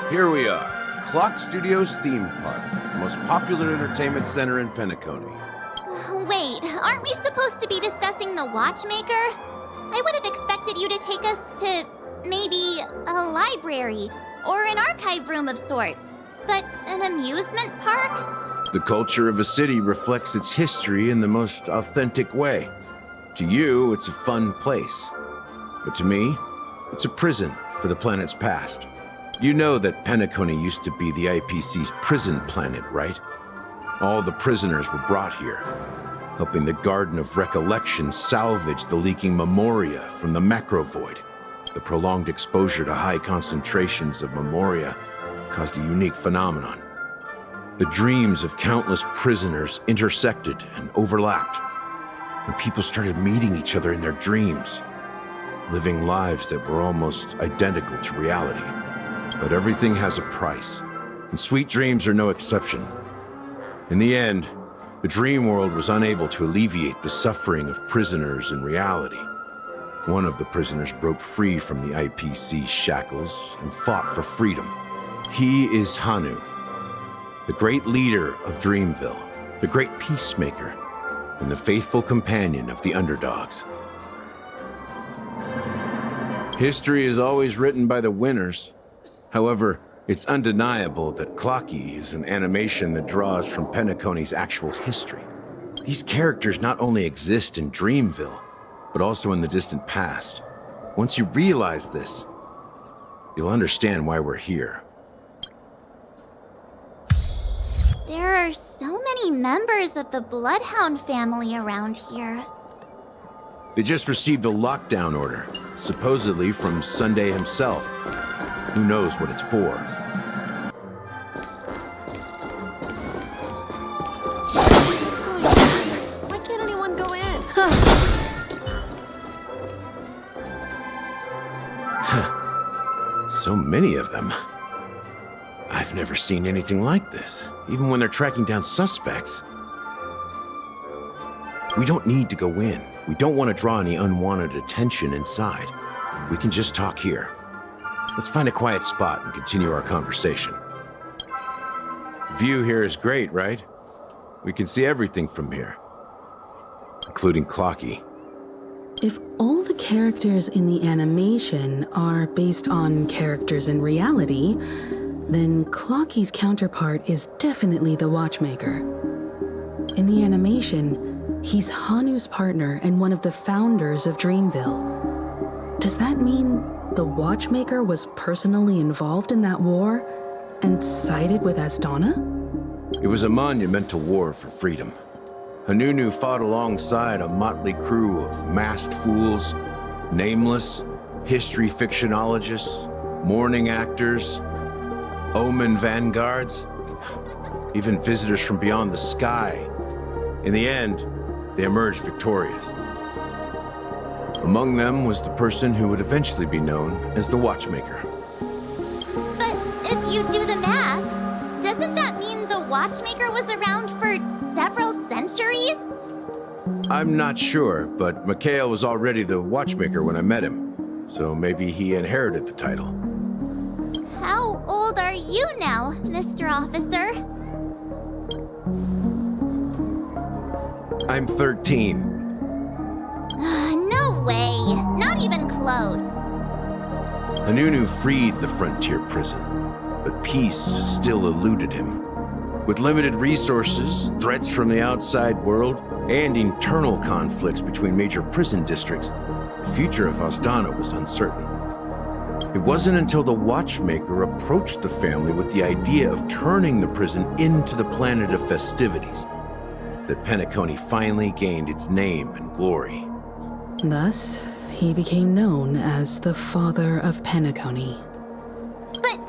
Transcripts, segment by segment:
Here we are, Clock Studios theme park, the most popular entertainment center in Penacony. Wait, aren't we supposed to be discussing the Watchmaker? I would have expected you to take us to, maybe, a library, or an archive room of sorts. But an amusement park? The culture of a city reflects its history in the most authentic way. To you, it's a fun place. But to me, it's a prison for the planet's past. You know that Penacony used to be the IPC's prison planet, right? All the prisoners were brought here, helping the Garden of Recollection salvage the leaking memoria from the macrovoid. The prolonged exposure to high concentrations of memoria caused a unique phenomenon. The dreams of countless prisoners intersected and overlapped, and people started meeting each other in their dreams, living lives that were almost identical to reality. But everything has a price, and sweet dreams are no exception. In the end, the dream world was unable to alleviate the suffering of prisoners in reality. One of the prisoners broke free from the IPC shackles and fought for freedom. He is Hanu, the great leader of Dreamville, the great peacemaker, and the faithful companion of the underdogs. History is always written by the winners. However, it's undeniable that Clocky is an animation that draws from Penacony's actual history. These characters not only exist in Dreamville, but also in the distant past. Once you realize this, you'll understand why we're here. There are so many members of the Bloodhound family around here. They just received a lockdown order, supposedly from Sunday himself. Who knows what it's for? Why can't anyone go in? So many of them. I've never seen anything like this, even when they're tracking down suspects. We don't need to go in. We don't want to draw any unwanted attention inside. We can just talk here. Let's find a quiet spot and continue our conversation. View here is great, right? We can see everything from here, including Clocky. If all the characters in the animation are based on characters in reality, then Clocky's counterpart is definitely the Watchmaker. In the animation, he's Hanu's partner and one of the founders of Dreamville. Does that mean the Watchmaker was personally involved in that war and sided with Asdana? It was a monumental war for freedom. Hanunu fought alongside a motley crew of masked fools, nameless, history fictionologists, mourning actors, omen vanguards, even visitors from beyond the sky. In the end, they emerged victorious. Among them was the person who would eventually be known as the Watchmaker. But if you do the math, doesn't that mean the Watchmaker was around for several centuries? I'm not sure, but Mikhail was already the Watchmaker when I met him, so maybe he inherited the title. How old are you now, Mr. Officer? I'm 13. No way. Not even close. Hanunu freed the frontier prison, but peace still eluded him. With limited resources, threats from the outside world, and internal conflicts between major prison districts, the future of Asdana was uncertain. It wasn't until the Watchmaker approached the family with the idea of turning the prison into the planet of festivities that Penacony finally gained its name and glory. Thus, he became known as the father of Penacony. But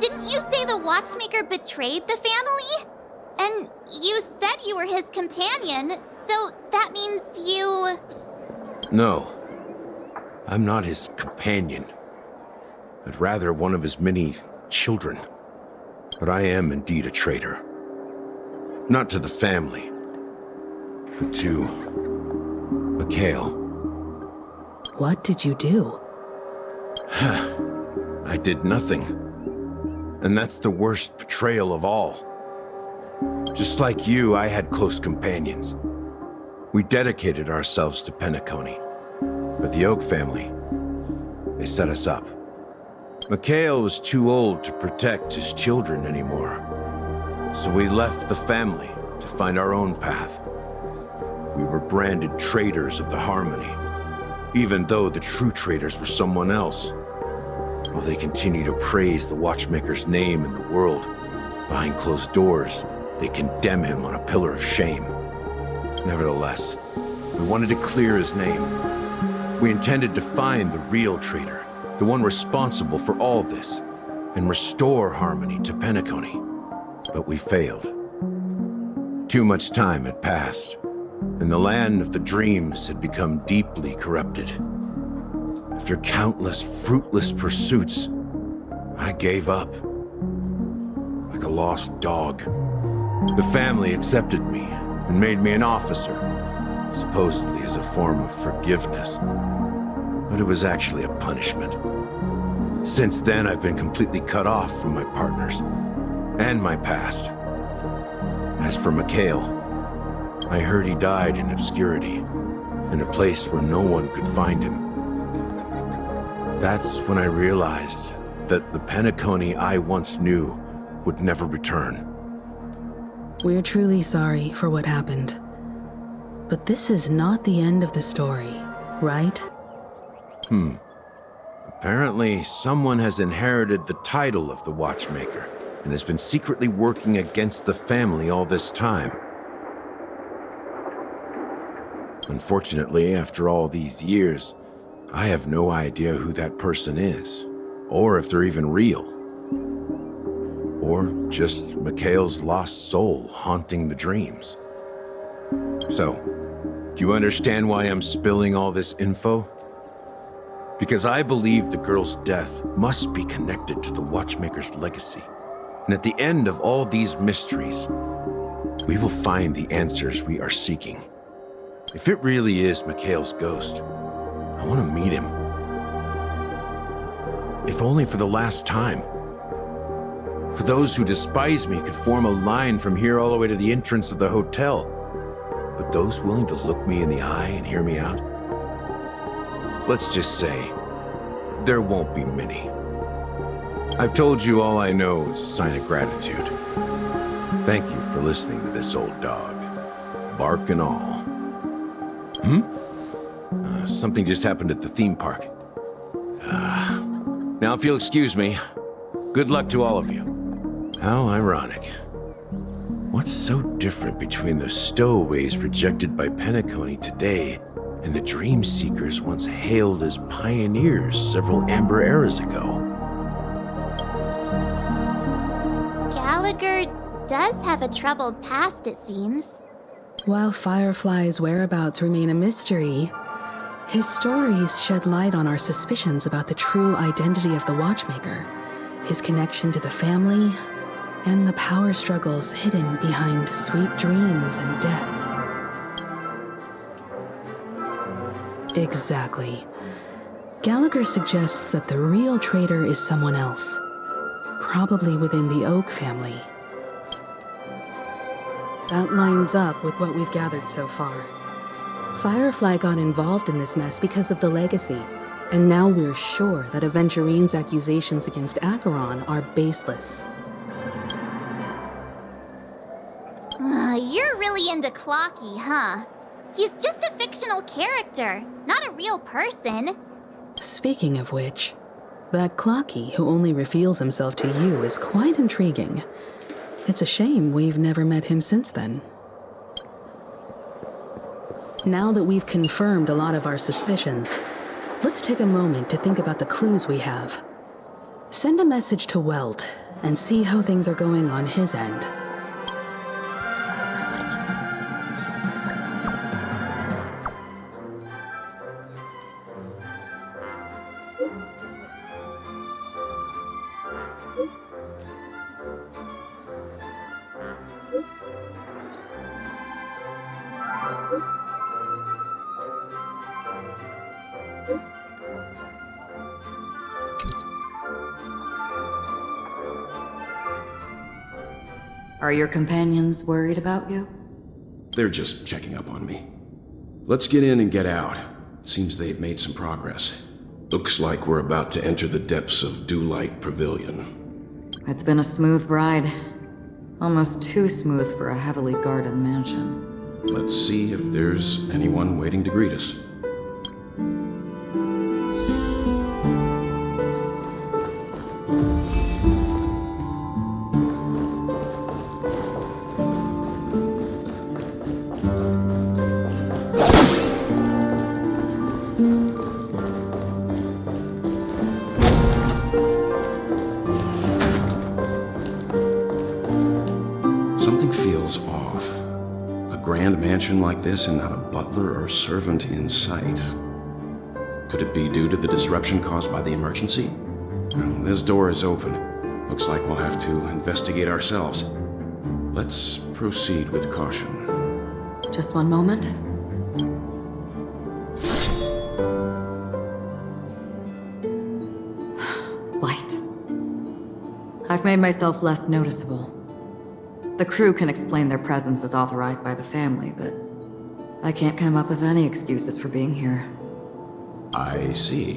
didn't you say the Watchmaker betrayed the family? And you said you were his companion, so that means you... No, I'm not his companion, but rather one of his many children. But I am indeed a traitor. Not to the family, but to Mikhail. What did you do? I did nothing. And that's the worst betrayal of all. Just like you, I had close companions. We dedicated ourselves to Penacony. But the Oak family, they set us up. Mikhail was too old to protect his children anymore. So we left the family to find our own path. We were branded traitors of the Harmony, even though the true traitors were someone else. While they continue to praise the Watchmaker's name in the world, behind closed doors, they condemn him on a pillar of shame. Nevertheless, we wanted to clear his name. We intended to find the real traitor, the one responsible for all this, and restore harmony to Penacony. But we failed. Too much time had passed, and the land of the dreams had become deeply corrupted. After countless fruitless pursuits, I gave up. Like a lost dog. The family accepted me and made me an officer, supposedly as a form of forgiveness. But it was actually a punishment. Since then, I've been completely cut off from my partners and my past. As for Mikhail, I heard he died in obscurity, in a place where no one could find him. That's when I realized that the Penacony I once knew would never return. We're truly sorry for what happened. But this is not the end of the story, right? Apparently, someone has inherited the title of the Watchmaker and has been secretly working against the family all this time. Unfortunately, after all these years, I have no idea who that person is, or if they're even real. Or just Mikhail's lost soul haunting the dreams. So, do you understand why I'm spilling all this info? Because I believe the girl's death must be connected to the Watchmaker's legacy. And at the end of all these mysteries, we will find the answers we are seeking. If it really is Mikhail's ghost, I want to meet him. If only for the last time. For those who despise me could form a line from here all the way to the entrance of the hotel. But those willing to look me in the eye and hear me out? Let's just say, there won't be many. I've told you all I know is a sign of gratitude. Thank you for listening to this old dog. Bark and all. Something just happened at the theme park. Now if you'll excuse me, good luck to all of you. How ironic. What's so different between the stowaways rejected by Penacony today and the dream seekers once hailed as pioneers several amber eras ago? Gallagher does have a troubled past, it seems. While Firefly's whereabouts remain a mystery, his stories shed light on our suspicions about the true identity of the Watchmaker, his connection to the family, and the power struggles hidden behind sweet dreams and death. Exactly. Gallagher suggests that the real traitor is someone else, probably within the Oak family. That lines up with what we've gathered so far. Firefly got involved in this mess because of the legacy, and now we're sure that Aventurine's accusations against Acheron are baseless. You're really into Clocky, huh? He's just a fictional character, not a real person. Speaking of which, that Clocky who only reveals himself to you is quite intriguing. It's a shame we've never met him since then. Now that we've confirmed a lot of our suspicions, let's take a moment to think about the clues we have. Send a message to Welt and see how things are going on his end. Are your companions worried about you? They're just checking up on me. Let's get in and get out. Seems they've made some progress. Looks like we're about to enter the depths of Dewlight Pavilion. It's been a smooth ride. Almost too smooth for a heavily guarded mansion. Let's see if there's anyone waiting to greet us. Something feels off. A grand mansion like this and not a butler or servant in sight. Could it be due to the disruption caused by the emergency? This door is open. Looks like we'll have to investigate ourselves. Let's proceed with caution. Just one moment. Light. I've made myself less noticeable. The crew can explain their presence as authorized by the family, but I can't come up with any excuses for being here. I see.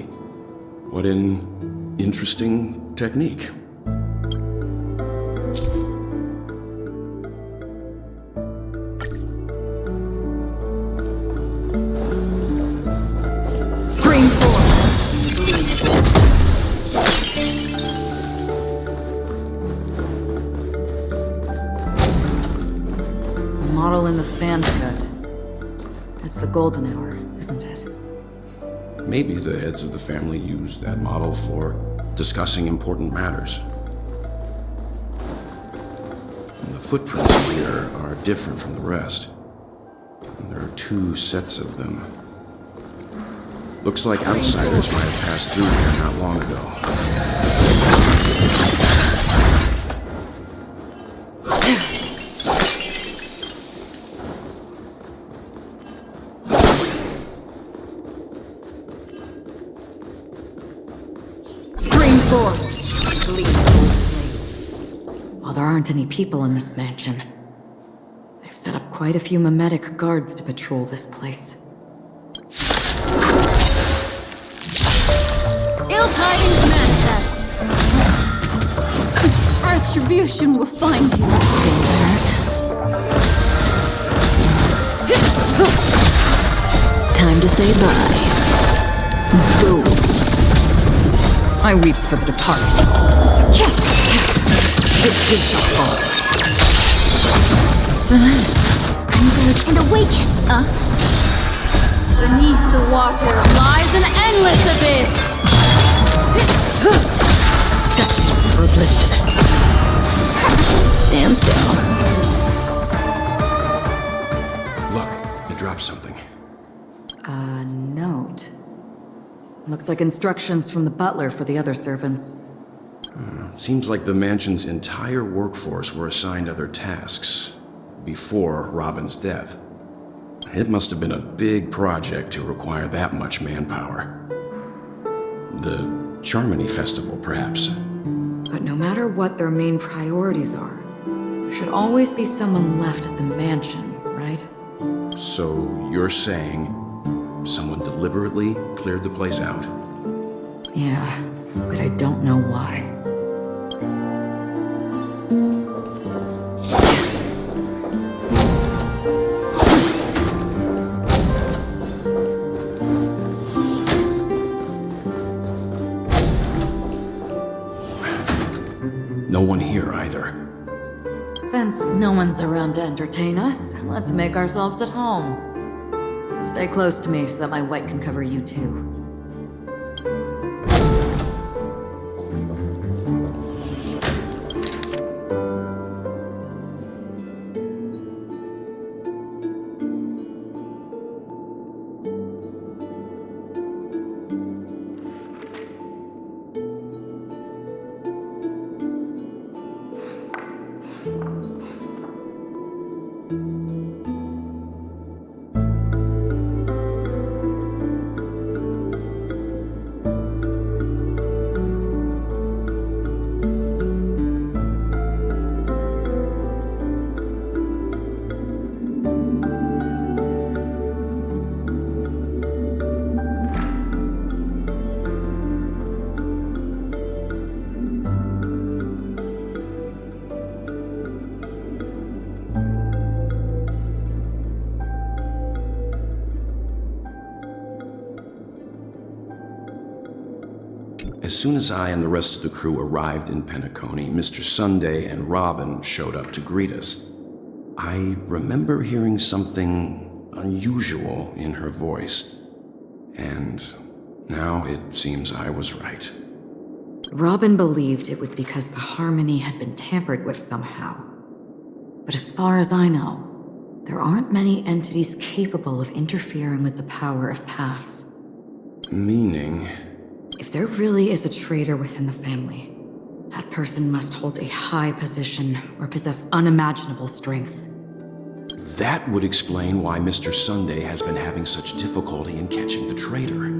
What an interesting technique. Scream forward! A model in the sand pit. It's the golden hour, isn't it? Maybe the heads of the family used that model for discussing important matters. And the footprints here are different from the rest. And there are 2 sets of them. Looks like outsiders might have passed through here not long ago. Scream forward! Bleed blades. While there aren't any people in this mansion, they've set up quite a few mimetic guards to patrol this place. Ill tidings manifest. Retribution will find you. Time to say bye. Go. I weep for the departed. This gift shall fall. Converge and awaken! Beneath the water lies an endless abyss. Destined for oblivion. Stand still. Look, they dropped something. A note. Looks like instructions from the butler for the other servants. Seems like the mansion's entire workforce were assigned other tasks before Robin's death. It must have been a big project to require that much manpower. The Charmony Festival, perhaps. But no matter what their main priorities are, there should always be someone left at the mansion, right? So you're saying someone deliberately cleared the place out? Yeah, but I don't know why. No one here either. Since no one's around to entertain us, let's make ourselves at home. Stay close to me so that my white can cover you too. As soon as I and the rest of the crew arrived in Penacony, Mr. Sunday and Robin showed up to greet us. I remember hearing something unusual in her voice, and now it seems I was right. Robin believed it was because the harmony had been tampered with somehow. But as far as I know, there aren't many entities capable of interfering with the power of paths. Meaning? If there really is a traitor within the family, that person must hold a high position or possess unimaginable strength. That would explain why Mr. Sunday has been having such difficulty in catching the traitor.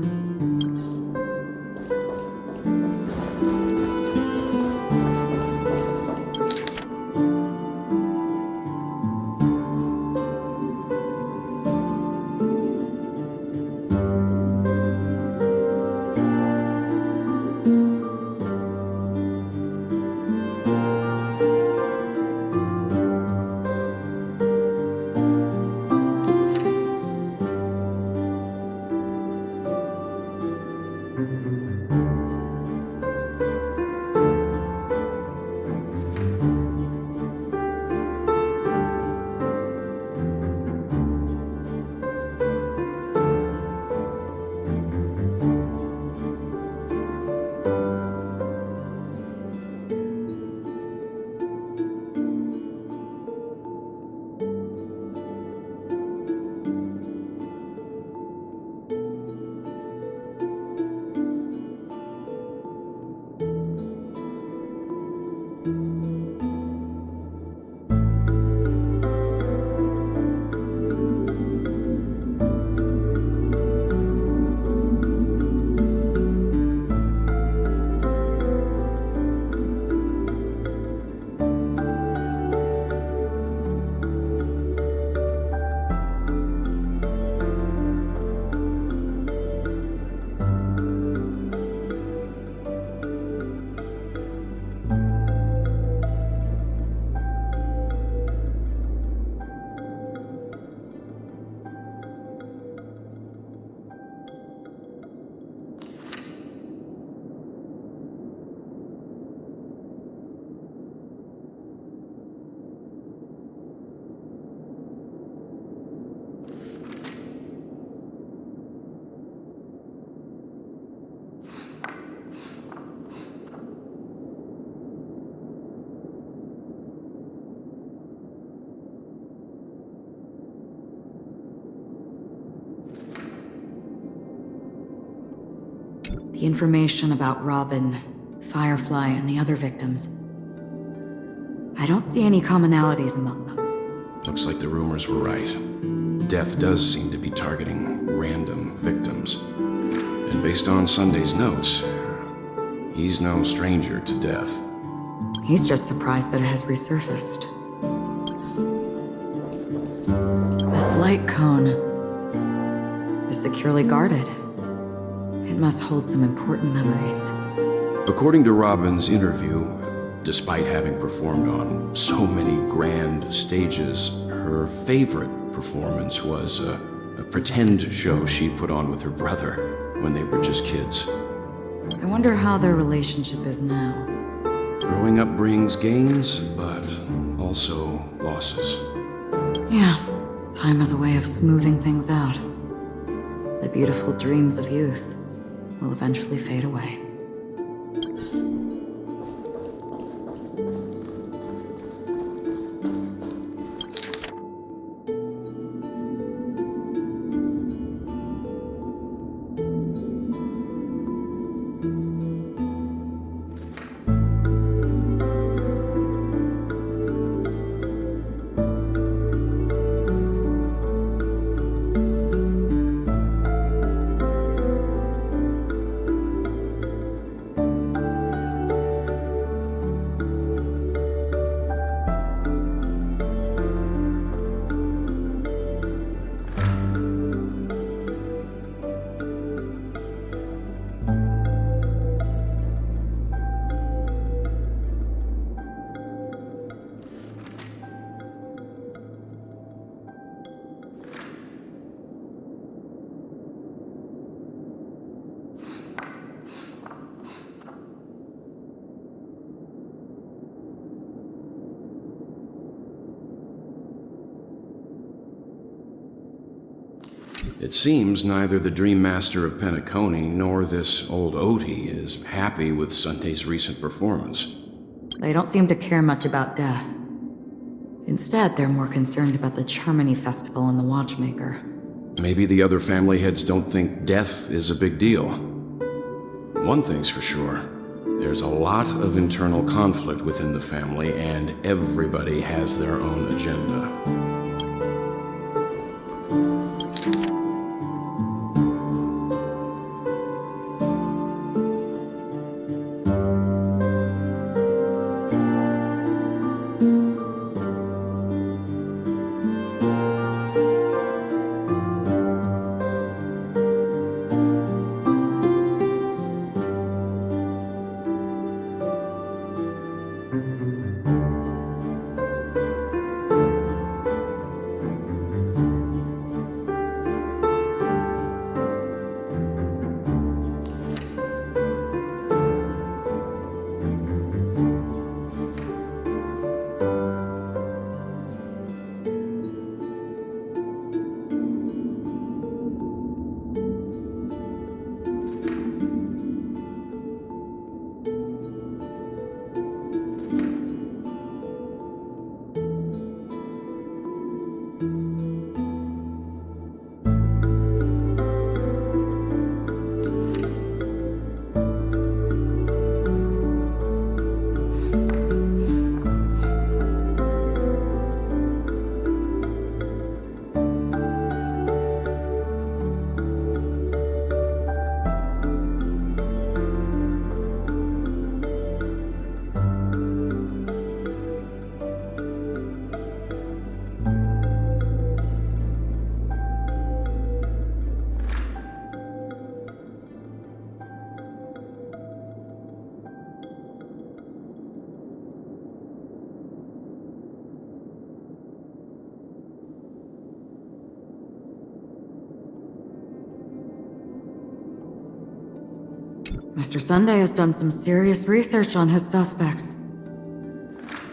The information about Robin, Firefly, and the other victims. I don't see any commonalities among them. Looks like the rumors were right. Death does seem to be targeting random victims. And based on Sunday's notes, he's no stranger to death. He's just surprised that it has resurfaced. This light cone is securely guarded. It must hold some important memories. According to Robin's interview, despite having performed on so many grand stages, her favorite performance was a pretend show she put on with her brother when they were just kids. I wonder how their relationship is now. Growing up brings gains, but also losses. Yeah, time has a way of smoothing things out. The beautiful dreams of youth will eventually fade away. It seems neither the Dream Master of Penacony nor this old Oti is happy with Sunday's recent performance. They don't seem to care much about death. Instead, they're more concerned about the Charmony Festival and the Watchmaker. Maybe the other family heads don't think death is a big deal. One thing's for sure. There's a lot of internal conflict within the family, and everybody has their own agenda. Mr. Sunday has done some serious research on his suspects.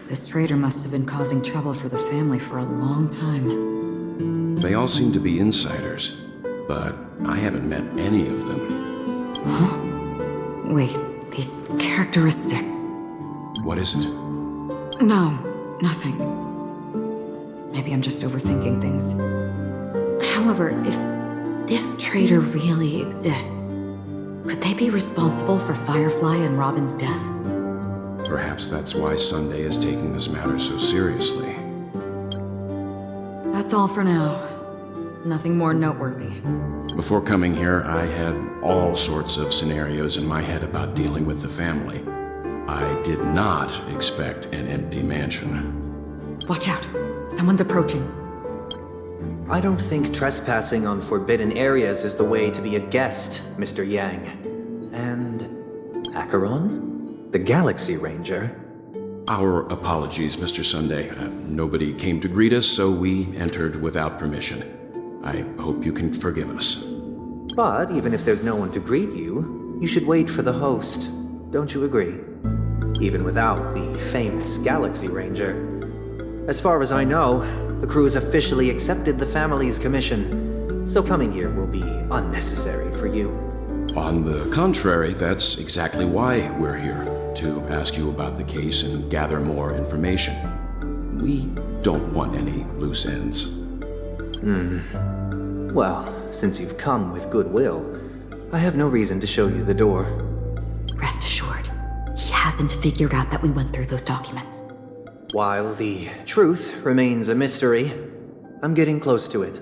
This traitor must have been causing trouble for the family for a long time. They all seem to be insiders, but I haven't met any of them. Huh? Wait, these characteristics. What is it? No, nothing. Maybe I'm just overthinking things. However, if this traitor really exists, could they be responsible for Firefly and Robin's deaths? Perhaps that's why Sunday is taking this matter so seriously. That's all for now. Nothing more noteworthy. Before coming here, I had all sorts of scenarios in my head about dealing with the family. I did not expect an empty mansion. Watch out. Someone's approaching. I don't think trespassing on forbidden areas is the way to be a guest, Mr. Yang. And Acheron? The Galaxy Ranger? Our apologies, Mr. Sunday. Nobody came to greet us, so we entered without permission. I hope you can forgive us. But even if there's no one to greet you, you should wait for the host. Don't you agree? Even without the famous Galaxy Ranger. As far as I know, the crew has officially accepted the family's commission, so coming here will be unnecessary for you. On the contrary, that's exactly why we're here, to ask you about the case and gather more information. We don't want any loose ends. Well, since you've come with goodwill, I have no reason to show you the door. Rest assured, he hasn't figured out that we went through those documents. While the truth remains a mystery, I'm getting close to it.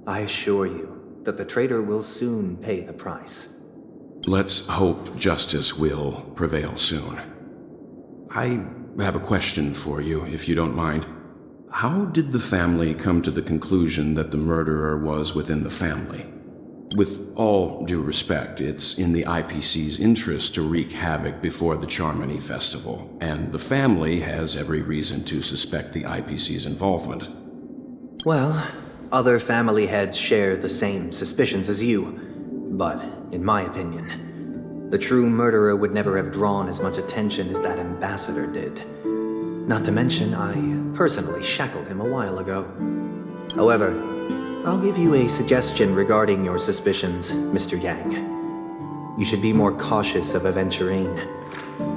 I assure you that the traitor will soon pay the price. Let's hope justice will prevail soon. I have a question for you, if you don't mind. How did the family come to the conclusion that the murderer was within the family? With all due respect, it's in the IPC's interest to wreak havoc before the Charmony Festival, and the family has every reason to suspect the IPC's involvement. Well, other family heads share the same suspicions as you, but in my opinion, the true murderer would never have drawn as much attention as that ambassador did. Not to mention, I personally shackled him a while ago. However, I'll give you a suggestion regarding your suspicions, Mr. Yang. You should be more cautious of Aventurine.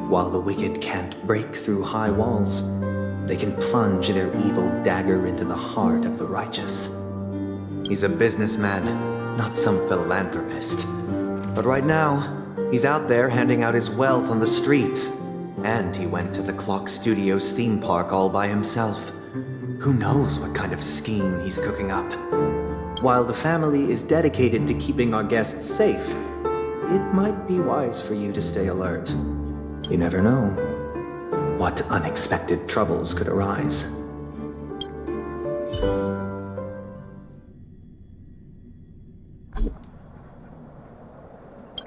While the wicked can't break through high walls, they can plunge their evil dagger into the heart of the righteous. He's a businessman, not some philanthropist. But right now, he's out there handing out his wealth on the streets. And he went to the Clock Studios theme park all by himself. Who knows what kind of scheme he's cooking up? While the family is dedicated to keeping our guests safe, it might be wise for you to stay alert. You never know what unexpected troubles could arise.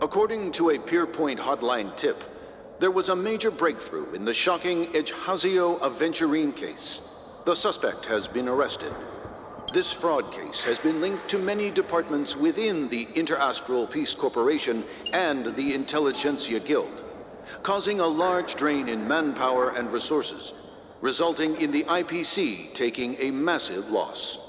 According to a Pierpoint hotline tip, there was a major breakthrough in the shocking Ejhazio Aventurine case. The suspect has been arrested. This fraud case has been linked to many departments within the Interastral Peace Corporation and the Intelligentsia Guild, causing a large drain in manpower and resources, resulting in the IPC taking a massive loss.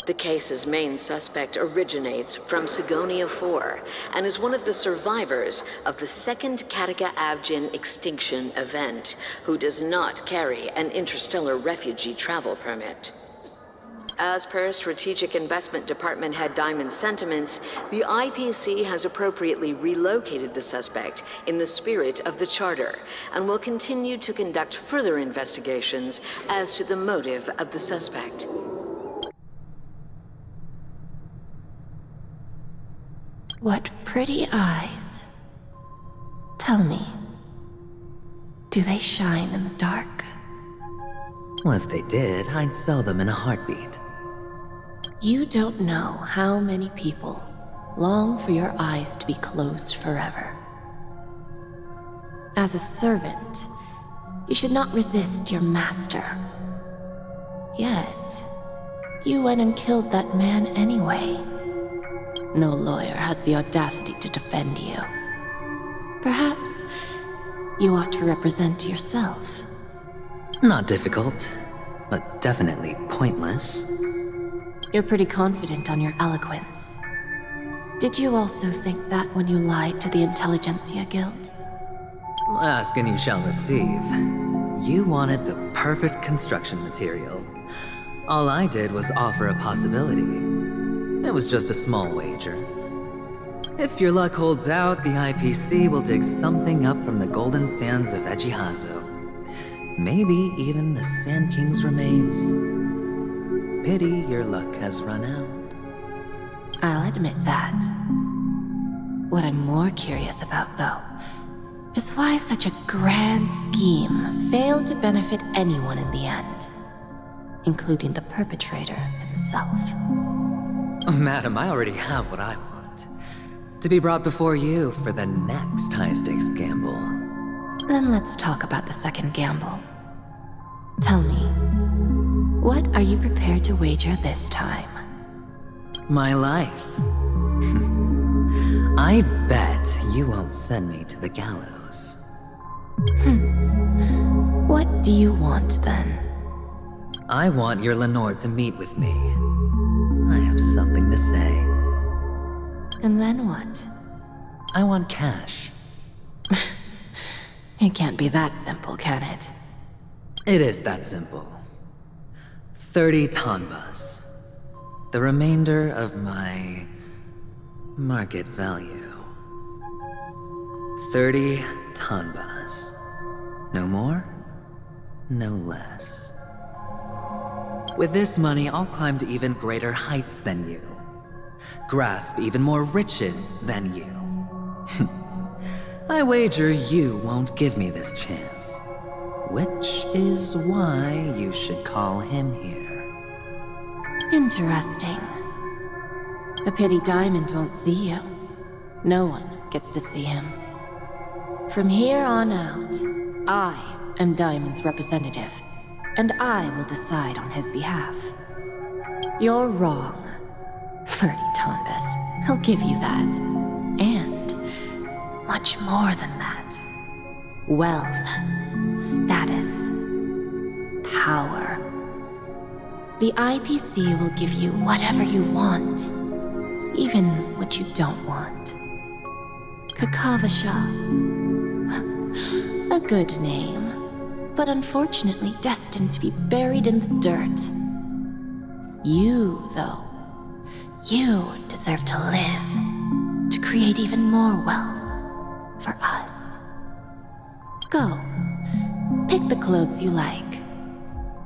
The case's main suspect originates from Sigonia 4 and is one of the survivors of the second Kataka Abjin extinction event, who does not carry an interstellar refugee travel permit. As per Strategic Investment Department Head Diamond's sentiments, the IPC has appropriately relocated the suspect in the spirit of the Charter and will continue to conduct further investigations as to the motive of the suspect. What pretty eyes. Tell me, do they shine in the dark? Well, if they did, I'd sell them in a heartbeat. You don't know how many people long for your eyes to be closed forever. As a servant, you should not resist your master. Yet, you went and killed that man anyway. No lawyer has the audacity to defend you. Perhaps you ought to represent yourself. Not difficult, but definitely pointless. You're pretty confident on your eloquence. Did you also think that when you lied to the Intelligentsia Guild? Ask and you shall receive. You wanted the perfect construction material. All I did was offer a possibility. It was just a small wager. If your luck holds out, the IPC will dig something up from the golden sands of Ejhazio. Maybe even the Sand King's remains. Pity your luck has run out. I'll admit that. What I'm more curious about, though, is why such a grand scheme failed to benefit anyone in the end, including the perpetrator himself. Madam, I already have what I want. To be brought before you for the next high-stakes gamble. Then let's talk about the second gamble. Tell me, what are you prepared to wager this time? My life. I bet you won't send me to the gallows. What do you want, then? I want your Lenore to meet with me. I have something to say. And then what? I want cash. It can't be that simple, can it? It is that simple. 30 tanbas. The remainder of my market value. 30 tanbas. No more, no less. With this money, I'll climb to even greater heights than you. Grasp even more riches than you. I wager you won't give me this chance. Which is why you should call him here. Interesting. A pity Diamond won't see you. No one gets to see him. From here on out, I am Diamond's representative, and I will decide on his behalf. You're wrong. 30 tanbas. I'll give you that. And much more than that. Wealth, status, power. The IPC will give you whatever you want, even what you don't want. Kakavasha. A good name, but unfortunately destined to be buried in the dirt. You, though, you deserve to live, to create even more wealth for us. Go, pick the clothes you like,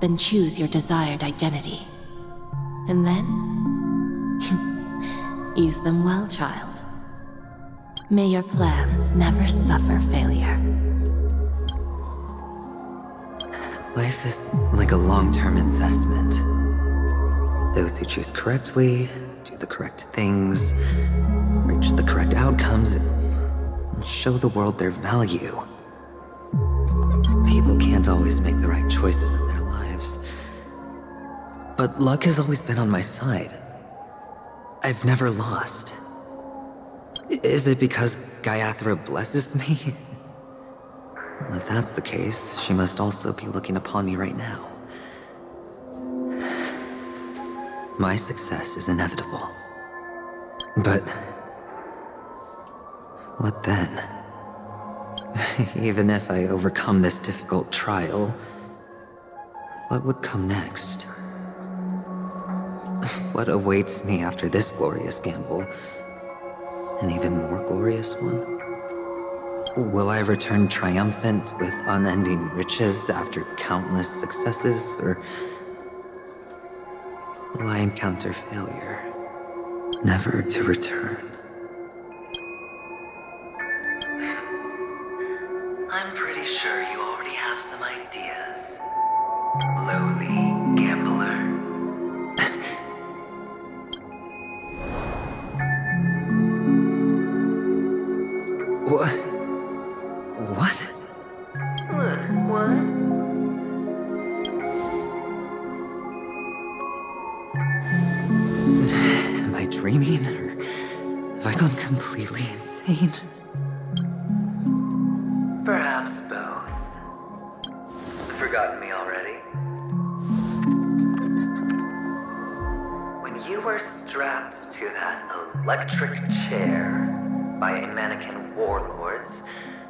then choose your desired identity. And then, use them well, child. May your plans never suffer failure. Life is like a long-term investment. Those who choose correctly, do the correct things, reach the correct outcomes, and show the world their value. People can't always make the right choices in their lives. But luck has always been on my side. I've never lost. Is it because Gayatri blesses me? Well, if that's the case, she must also be looking upon me right now. My success is inevitable. But what then? Even if I overcome this difficult trial, what would come next? What awaits me after this glorious gamble? An even more glorious one? Will I return triumphant with unending riches after countless successes, or will I encounter failure, never to return? I'm pretty sure you already have some ideas, lowly gambler. What? What? Am I dreaming, or have I gone completely insane? Perhaps both. Forgotten me already? When you were strapped to that electric chair by a mannequin warlords,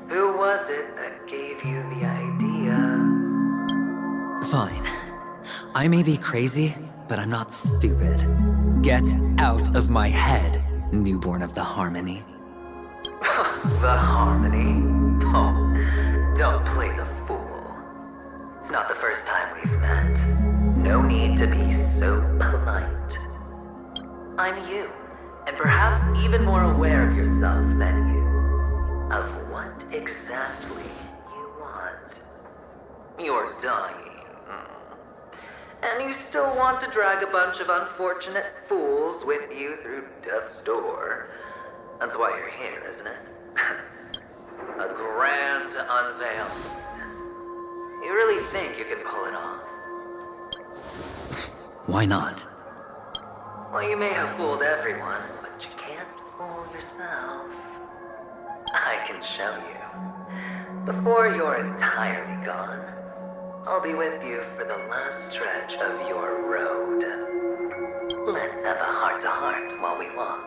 who was it that gave you the idea? Fine. I may be crazy, but I'm not stupid. Get out of my head, newborn of the Harmony. The Harmony? Oh, don't play the fool. It's not the first time we've met. No need to be so polite. I'm you, and perhaps even more aware of yourself than you. Of what exactly you want. You're dying. And you still want to drag a bunch of unfortunate fools with you through death's door. That's why you're here, isn't it? A grand unveiling. You really think you can pull it off? Why not? Well, you may have fooled everyone, but you can't fool yourself. I can show you. Before you're entirely gone, I'll be with you for the last stretch of your road. Let's have a heart-to-heart while we walk.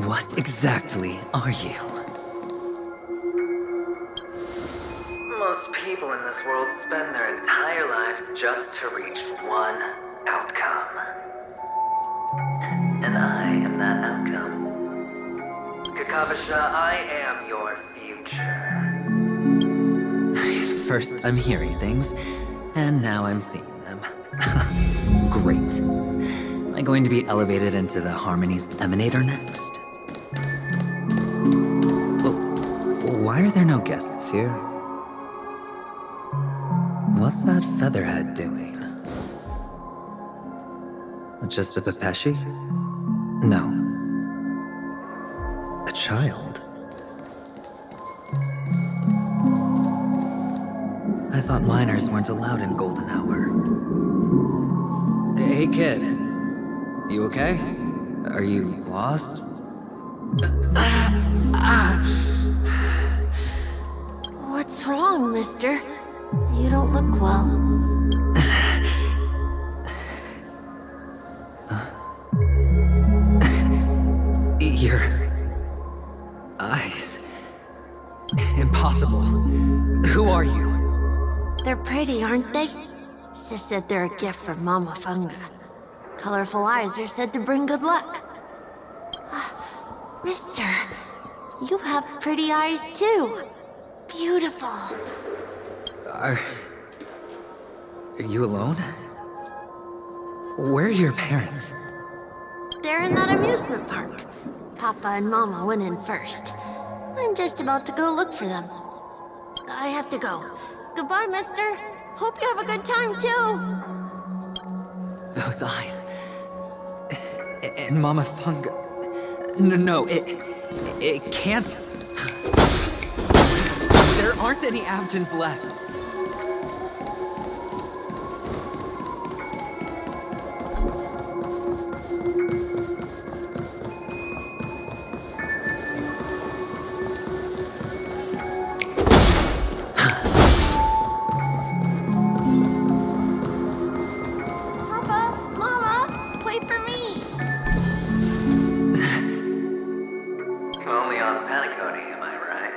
What exactly are you? Most people in this world spend their entire lives just to reach one outcome. And I am that outcome. Kakavasha, I am your future. First, I'm hearing things, and now I'm seeing them. Great. Am I going to be elevated into the Harmony's Emanator next? Well, why are there no guests here? What's that featherhead doing? Just a Pepeshi? No. A child? I thought minors weren't allowed in Golden Hour. Hey kid, you okay? Are you lost? What What's wrong, mister? You don't look well. Your eyes. Impossible. Who are you? They're pretty, aren't they? Sis said they're a gift from Mama Funga. Colorful eyes are said to bring good luck. Mister, you have pretty eyes too. Beautiful. Are you alone? Where are your parents? They're in that amusement park. Papa and Mama went in first. I'm just about to go look for them. I have to go. Goodbye, mister. Hope you have a good time, too. Those eyes. And Mama Funga. No, it can't. There aren't any Avgens left. Papa, Mama, wait for me. Only on Penacony, am I right?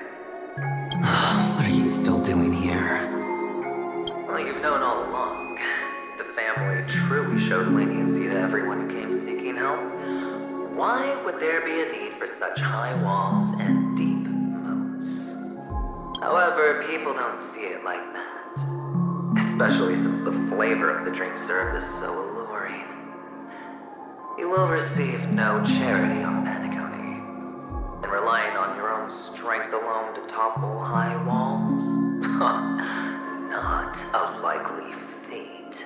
What are you still doing here? Well, you've known all along. The family truly showed leniency to everyone who came seeking help. Why would there be a need for such high walls and deep moats? However, people don't see it like that. Especially since the flavor of the dream syrup is so alluring. You will receive no charity on Penacony. And relying on your own strength alone to topple high walls? Not a likely fate.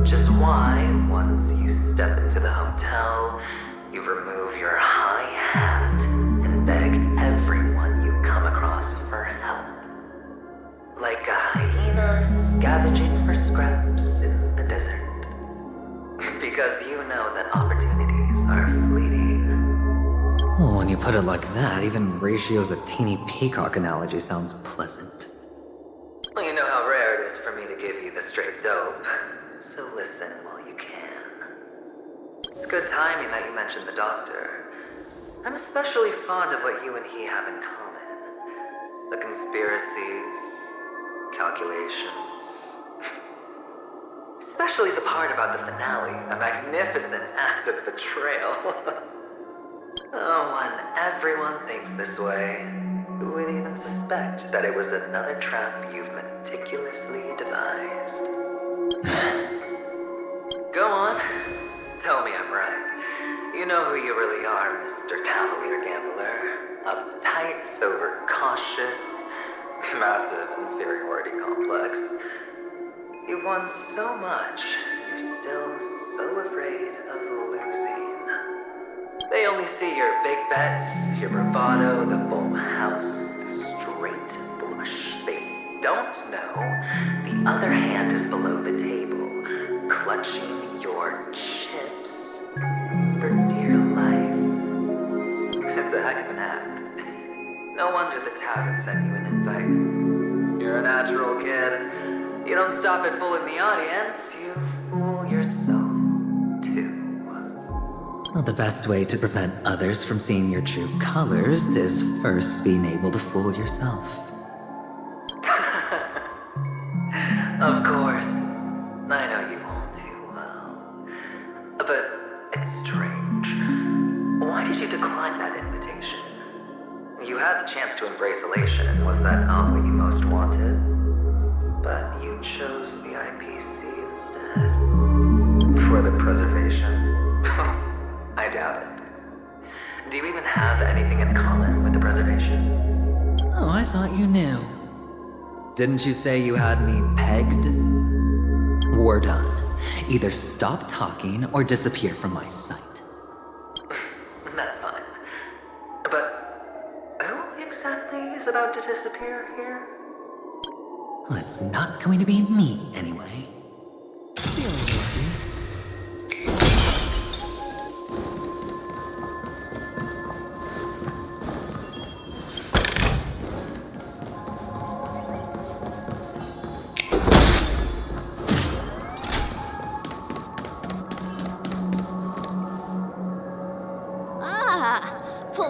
Which is why, once you step into the hotel, you remove your high hat and beg everyone you come across for help. Like a hyena scavenging for scraps in the desert. Because you know that opportunities are fleeting. Well, when you put it like that, even Ratio's a teeny peacock analogy sounds pleasant. Well, you know how rare it is for me to give you the straight dope, so listen while you can. It's good timing that you mentioned the doctor. I'm especially fond of what you and he have in common. The conspiracies, calculations. Especially the part about the finale, a magnificent act of betrayal. Oh, when everyone thinks this way, who would even suspect that it was another trap you've meticulously devised? Go on. Tell me I'm right. You know who you really are, Mr. Cavalier Gambler. Uptight, overcautious, massive inferiority complex. You've won so much, you're still so afraid of losing. They only see your big bets, your bravado, the full house, the straight blush. They don't know the other hand is below the table, clutching your chips for dear life. It's a heck of an act. No wonder the tavern sent you an invite. You're a natural kid. You don't stop at fooling the audience, you fool yourself, too. Well, the best way to prevent others from seeing your true colors is first being able to fool yourself. Of course. I know you won't too well. But it's strange. Why did you decline that invitation? You had the chance to embrace elation. Was that not what you most wanted? But you chose the IPC instead. For the preservation? I doubt it. Do you even have anything in common with the preservation? Oh, I thought you knew. Didn't you say you had me pegged? We're done. Either stop talking or disappear from my sight. That's fine. But who exactly is about to disappear here? Well, it's not going to be me, anyway.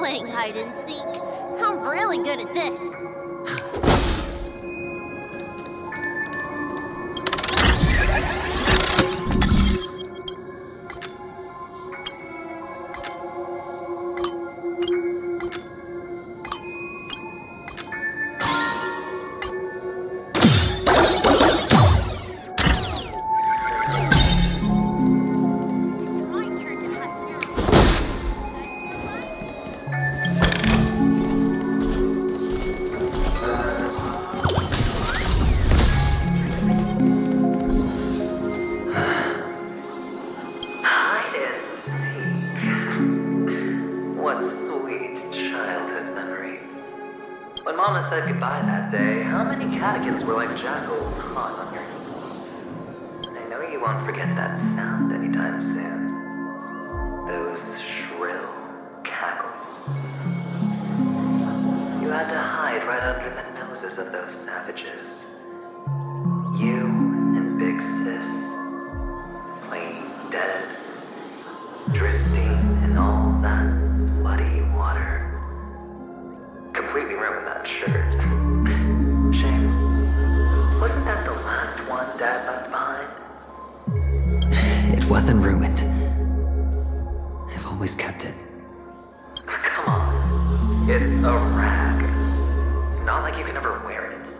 playing hide and seek. I'm really good at this. Hide and seek. What sweet childhood memories. When Mama said goodbye that day, how many catechins were like jackals hot on your heels? I know you won't forget that sound anytime soon. Those shrill cackles. You had to hide right under the noses of those savages. You and Big Sis. Playing dead, drifting in all that bloody water. Completely ruined that shirt. Shame. Wasn't that the last one Dad left behind? It wasn't ruined. I've always kept it. Come on. It's a rag. It's not like you can ever wear it.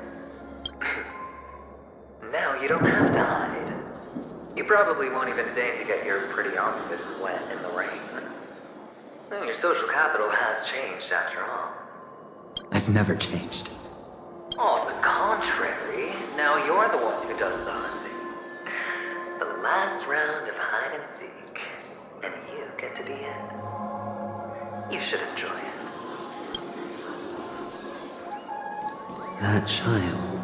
Now you don't have to hide. You probably won't even deign to get your pretty outfit wet in the rain. Well, your social capital has changed after all. I've never changed. On the contrary, now you're the one who does the hunting. The last round of hide and seek, and you get to be in. You should enjoy it. That child.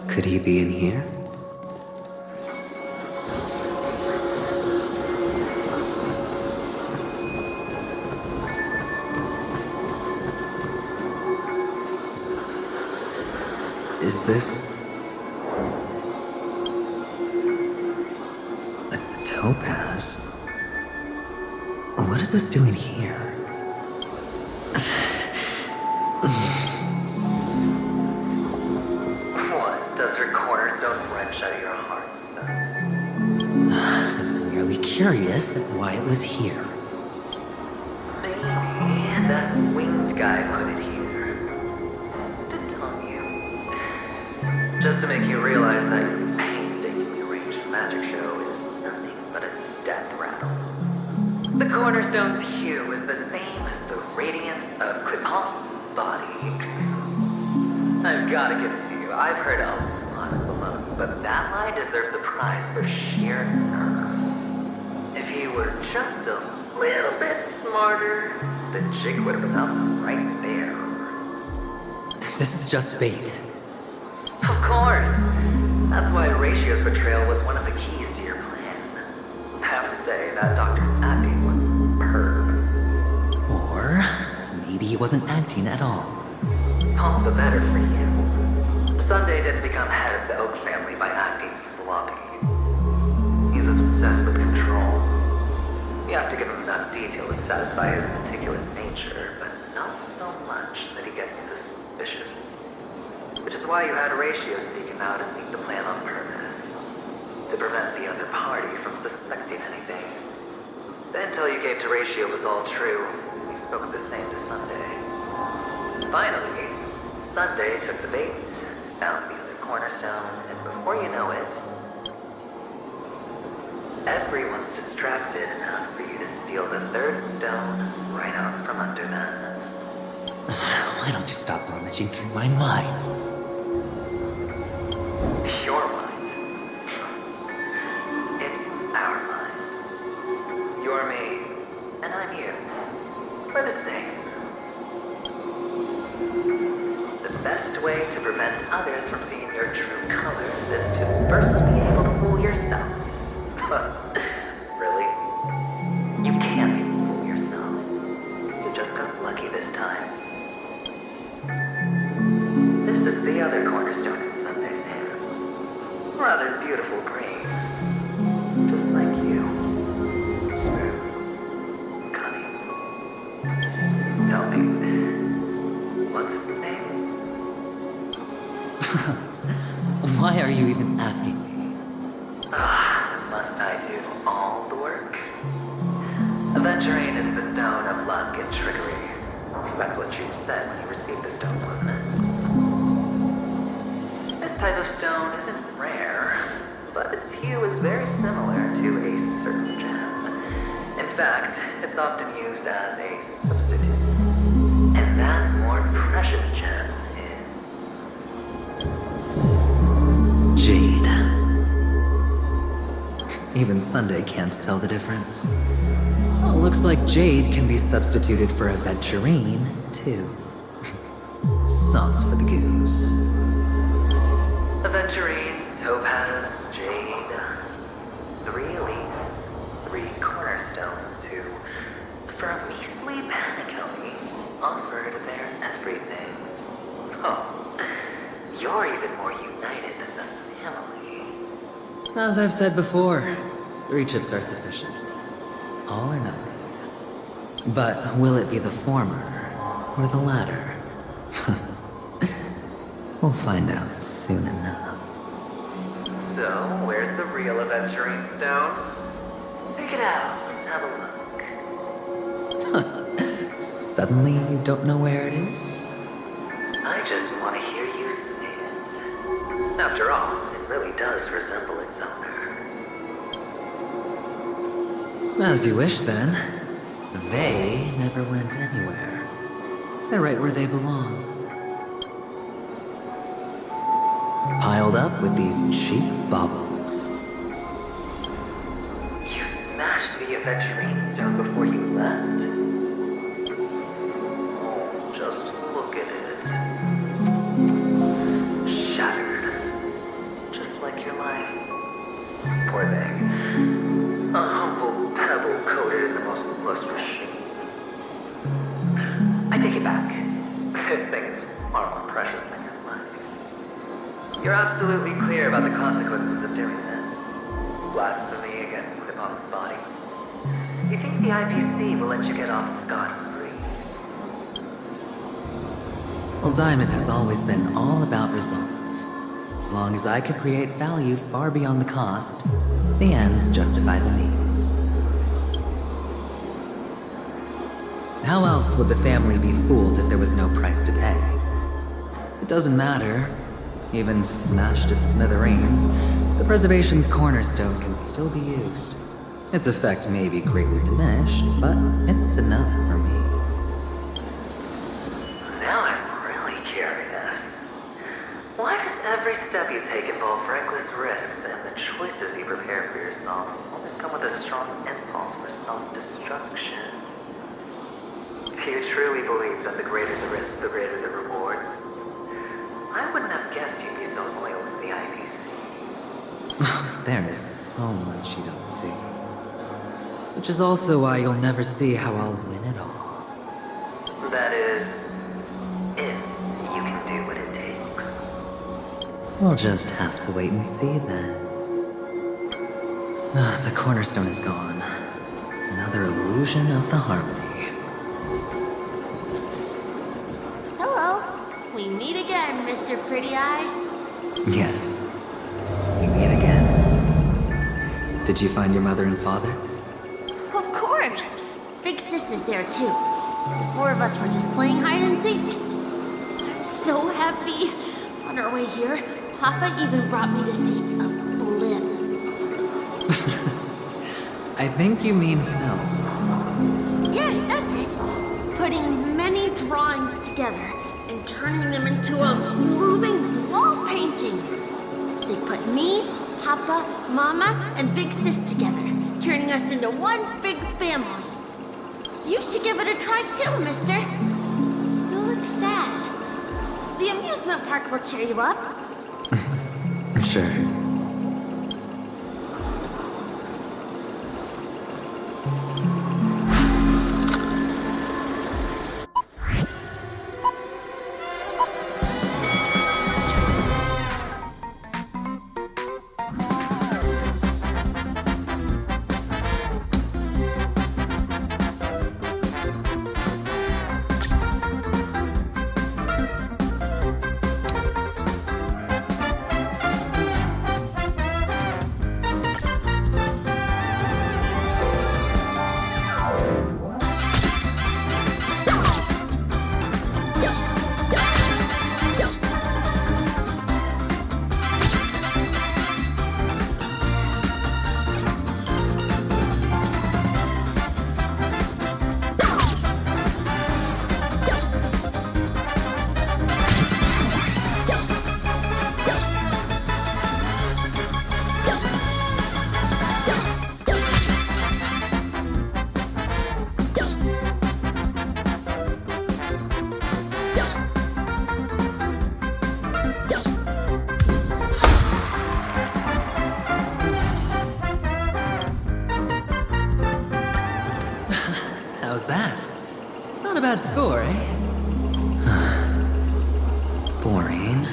Could he be in here? Is this a topaz? What is this doing here? What? Does your cornerstone wrench out of your heart, son? I was merely curious at why it was here. Maybe that winged guy put it here. Just to make you realize that your painstakingly arranged magic show is nothing but a death rattle. The cornerstone's hue is the same as the radiance of Clipot's body. I've gotta give it to you. I've heard a lot of baloney, but that lie deserves a prize for sheer nerve. If he were just a little bit smarter, the jig would have been up right there. This is just bait. Of course. That's why Ratio's betrayal was one of the keys to your plan. I have to say, that doctor's acting was superb. Or maybe he wasn't acting at all. All the better for you. Sunday didn't become head of the Oak family by acting sloppy. He's obsessed with control. You have to give him enough detail to satisfy his meticulous nature, but not so much that he gets suspicious. Which is why you had Ratio seek him out and leak the plan on purpose. To prevent the other party from suspecting anything. The intel you gave to Ratio was all true. He spoke the same to Sunday. Finally, Sunday took the bait, found the other cornerstone, and before you know it, everyone's distracted enough for you to steal the third stone right out from under them. Why don't you stop rummaging through my mind? Your mind. It's our mind. You're me, and I'm you. We're the same. The best way to prevent others from seeing your true colors is to first be able to fool yourself. Really? You can't even fool yourself. You just got lucky this time. This is the other cornerstone in Sunday's hands. Rather beautiful green. Just like you. Smooth. Cunning. Why are you even asking me? Must I do all the work? Aventurine is the stone of luck and trickery. That's what you said when you received the stone, wasn't it? This type of stone isn't rare, but its hue is very similar to a certain gem. In fact, it's often used as a substitute. And that more precious gem is... Jade. Even Sunday can't tell the difference. Well, looks like Jade can be substituted for Aventurine, too. Sauce for the goose. Aventurine, topaz, jade. 3 elites, 3 cornerstones who, for a measly Penacony, offered their everything. Oh, you're even more united than the family. As I've said before, 3 chips are sufficient. All or nothing. But will it be the former or the latter? We'll find out soon enough. So, where's the real Aventurine stone? Take it out, let's have a look. Suddenly you don't know where it is? I just want to hear you say it. After all, it really does resemble its owner. As you wish, then. They never went anywhere. They're right where they belong. Piled up with these cheap baubles. You smashed the Aventurine stone before you left? Oh, just look at it. Shattered. Just like your life. Poor thing. A humble pebble coated in the most lustrous sheen. I take it back. This thing is far more precious than your life. You're absolutely clear about the consequences of doing this. Blasphemy against Nippon's body. You think the IPC will let you get off scot-free? Well, Diamond has always been all about results. As long as I could create value far beyond the cost, the ends justify the means. How else would the family be fooled if there was no price to pay? It doesn't matter. Even smashed to smithereens, the preservation's cornerstone can still be used. Its effect may be greatly diminished, but it's enough for me. Now I'm really curious. Why does every step you take involve reckless risks, and the choices you prepare for yourself always come with a strong impulse for self-destruction? Do you truly believe that the greater the risk, the greater the rewards? I wouldn't have guessed you'd be so loyal to the IPC. There is so much you don't see. Which is also why you'll never see how I'll win it all. That is, if you can do what it takes. We'll just have to wait and see then. The cornerstone is gone. Another illusion of the harmony. Hello. We meet again, Mr. Pretty Eyes. Yes. We meet again. Did you find your mother and father? Of course. Big Sis is there too. The 4 of us were just playing hide and seek. I'm so happy. On our way here, Papa even brought me to see a blimp. I think you mean film. Yes, that's it. Putting many drawings together and turning them into a moving wall painting. They put me, Papa, Mama, and Big Sis together, turning us into one big family. You should give it a try too, mister. You look sad. The amusement park will cheer you up. Sure. was that? Not a bad score, eh? Boring.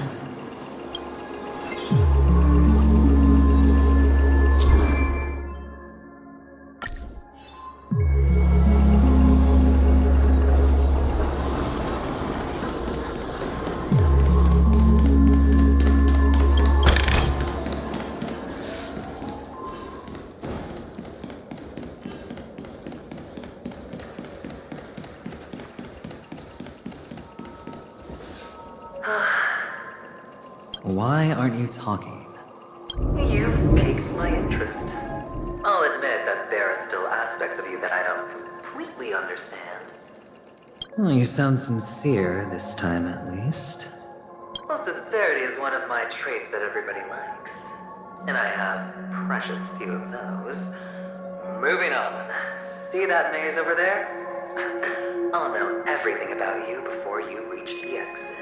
Why aren't you talking? You've piqued my interest. I'll admit that there are still aspects of you that I don't completely understand. Well, you sound sincere this time, at least. Well, sincerity is one of my traits that everybody likes. And I have precious few of those. Moving on. See that maze over there? I'll know everything about you before you reach the exit.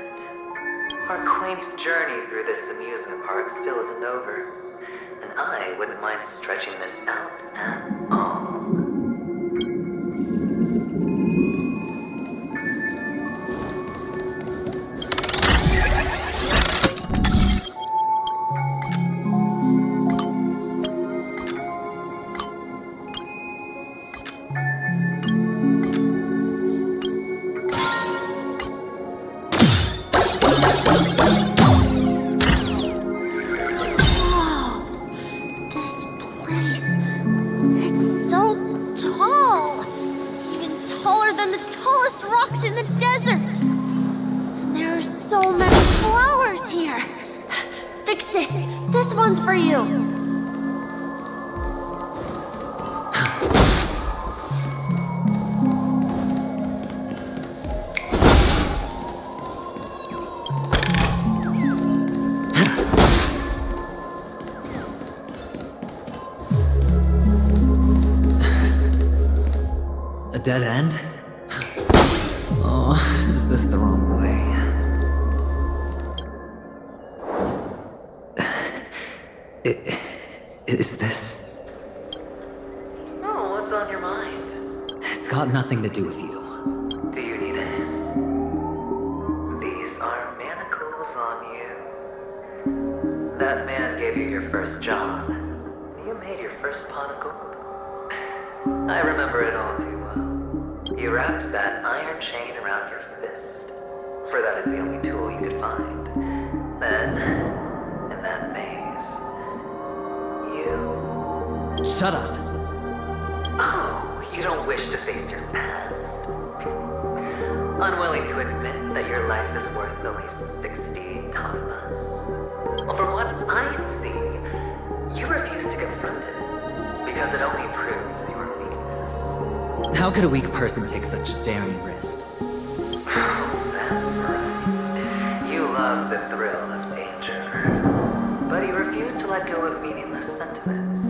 Our quaint journey through this amusement park still isn't over. And I wouldn't mind stretching this out at all. This one's for you. A dead end? Oh, is this the wrong way? Is this? Oh, what's on your mind? It's got nothing to do with you. Do you need a hint? These are manacles on you. That man gave you your first job. You made your first pot of gold. I remember it all too well. You wrapped that iron chain around your fist, for that is the only tool you could find. Then, in that maze, Shut up! Oh, you don't wish to face your past? Unwilling to admit that your life is worth only 60 tamas? Well, from what I see, you refuse to confront it, because it only proves your weakness. How could a weak person take such daring risks? That's right. You love the thrill of danger, but you refuse to let go of meaningless sentiments.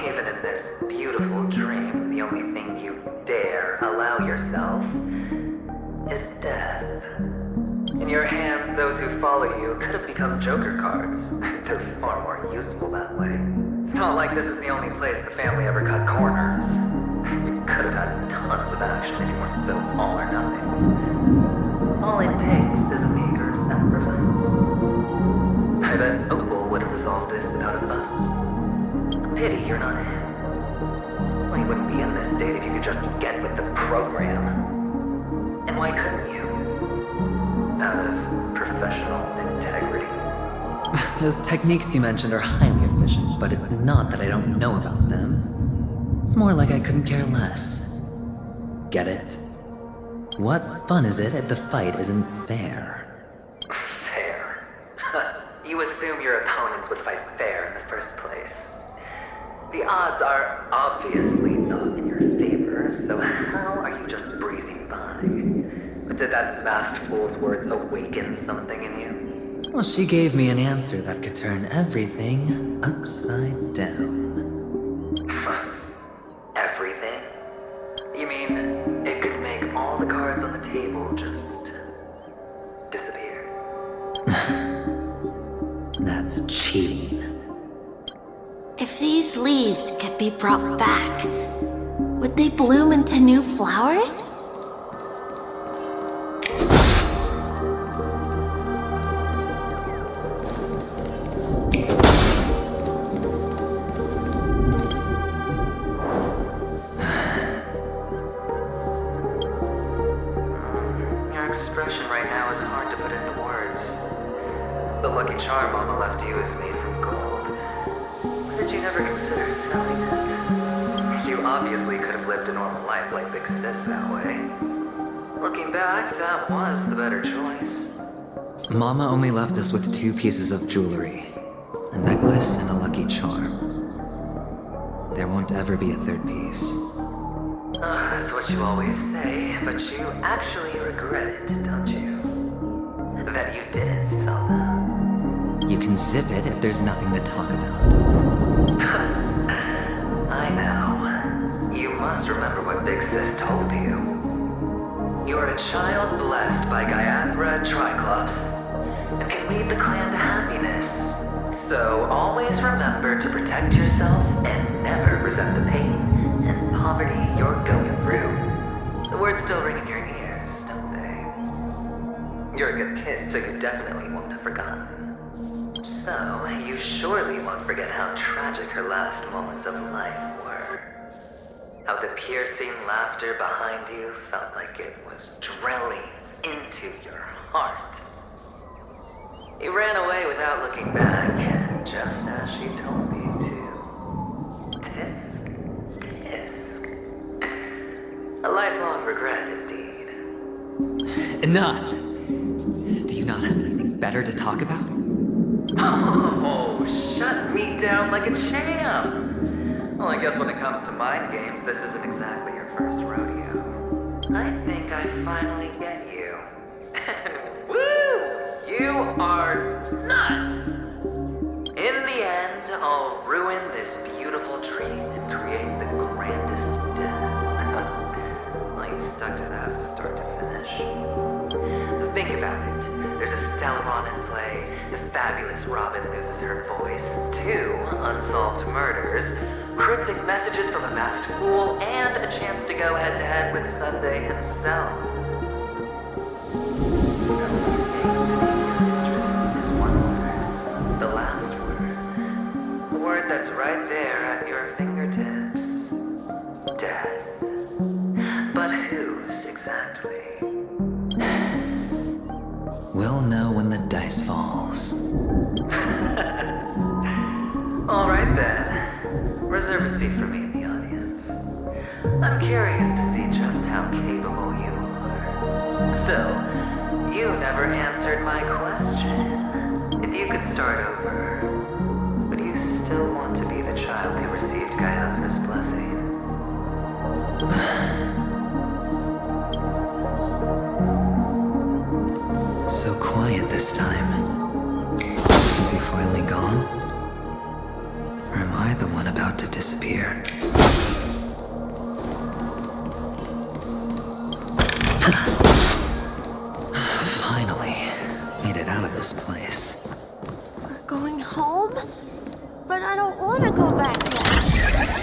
Even in this beautiful dream, the only thing you dare allow yourself is death. In your hands, those who follow you could have become Joker cards. They're far more useful that way. It's not like this is the only place the family ever cut corners. We could have had tons of action if you weren't so all or nothing. All it takes is a meager sacrifice. I bet Opal would have resolved this without a fuss. Pity you're not him. Well, you wouldn't be in this state if you could just get with the program. And why couldn't you? Out of professional integrity. Those techniques you mentioned are highly efficient, but it's not that I don't know about them. It's more like I couldn't care less. Get it? What fun is it if the fight isn't fair? Fair? You assume your opponents would fight fair in the first place. The odds are obviously not in your favor, so how are you just breezing by? But did that masked fool's words awaken something in you? Well, she gave me an answer that could turn everything upside down. Everything? You mean it could make all the cards on the table just disappear? That's cheating. If these leaves could be brought back, Would they bloom into new flowers? Your expression right now is hard to put into words. The lucky charm Mama left you is made from gold. Why did you never consider selling it? You obviously could have lived a normal life like Big Sis that way. Looking back, that was the better choice. Mama only left us with 2 pieces of jewelry. A necklace and a lucky charm. There won't ever be a 3rd piece. That's what you always say, but you actually regret it, don't you? That you didn't sell them. You can zip it if there's nothing to talk about. I know. You must remember what Big Sis told you. You're a child blessed by Gaiathra Triclops, and can lead the clan to happiness. So always remember to protect yourself and never resent the pain and poverty you're going through. The words still ring in your ears, don't they? You're a good kid, so you definitely won't have forgotten. So, you surely won't forget how tragic her last moments of life were. How the piercing laughter behind you felt like it was drilling into your heart. You ran away without looking back, just as she told you to. Tisk, tisk. A lifelong regret indeed. Enough! Do you not have anything better to talk about? Oh, shut me down like a champ! Well, I guess when it comes to mind games, this isn't exactly your first rodeo. I think I finally get you. And woo! You are nuts! In the end, I'll ruin this beautiful dream and create the grandest death. Well, you stuck to that start to finish. Think about it. There's a Stellaron in play, the fabulous Robin loses her voice, 2 unsolved murders, cryptic messages from a masked fool, and a chance to go head-to-head with Sunday himself. Is one word. The last word. The word that's right there at your fingertips. Death. But whose exactly? We'll know when the dice falls. All right then. Reserve a seat for me in the audience. I'm curious to see just how capable you are. Still, you never answered my question. If you could start over, would you still want to be the child who received Gaiathra's blessing? So quiet this time. Is he finally gone? Or am I the one about to disappear? Finally, made it out of this place. We're going home? But I don't want to go back yet.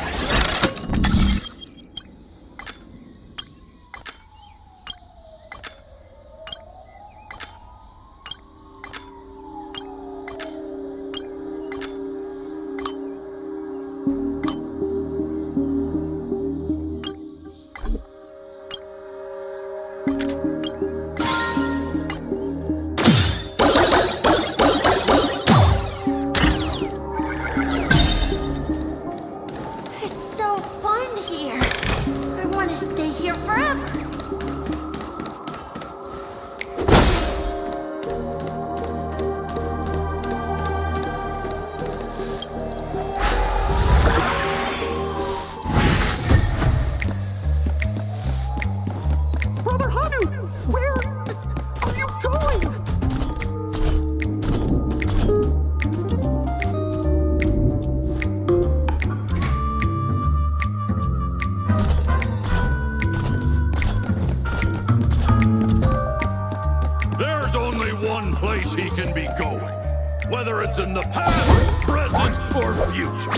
Whether it's in the past, present, or future.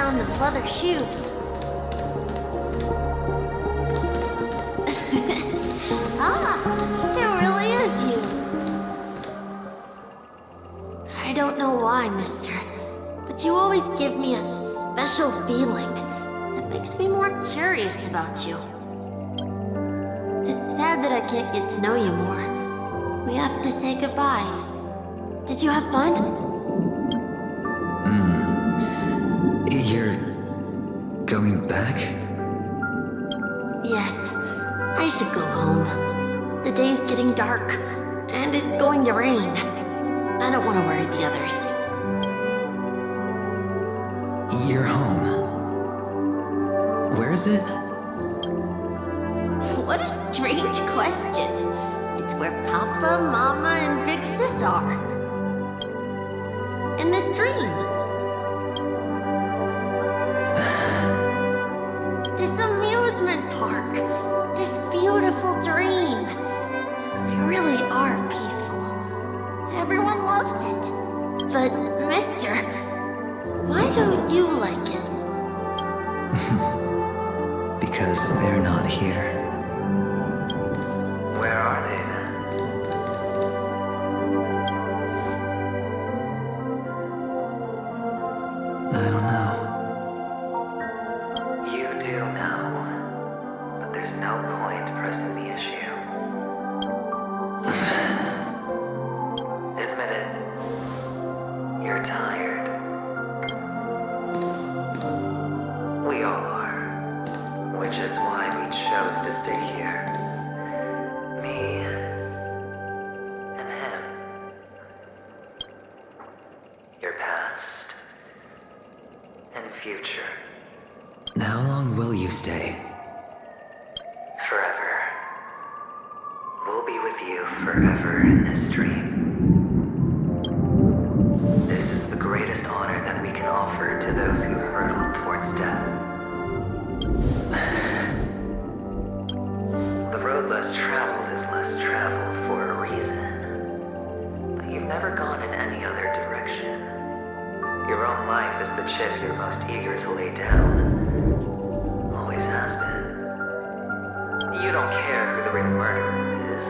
found them leather shoes. Ah, it really is you. I don't know why, mister, but you always give me a special feeling that makes me more curious about you. It's sad that I can't get to know you more. We have to say goodbye. Did you have fun? You're going back? Yes, I should go home. The day's getting dark, and it's going to rain. I don't want to worry the others. You're home. Where is it? What a strange question. It's where Papa, Mama, and Big Sis are. In this dream. This amusement park. This beautiful dream. They really are peaceful. Everyone loves it. But, mister, why don't you like it? Because they're not here. Where are they then? I don't know. You do know. But there's no point pressing the issue. Admit it. You're tired. We all are. Which is why we chose to stay here. Me and him. Your past and future. How long will you stay? Forever. We'll be with you forever in this dream. This is the greatest honor that we can offer to those who hurtle towards death. The road less traveled is less traveled for a reason. But you've never gone in any other direction. Your own life is the chip you're most eager to lay down. Always has been. You don't care who the real murderer is,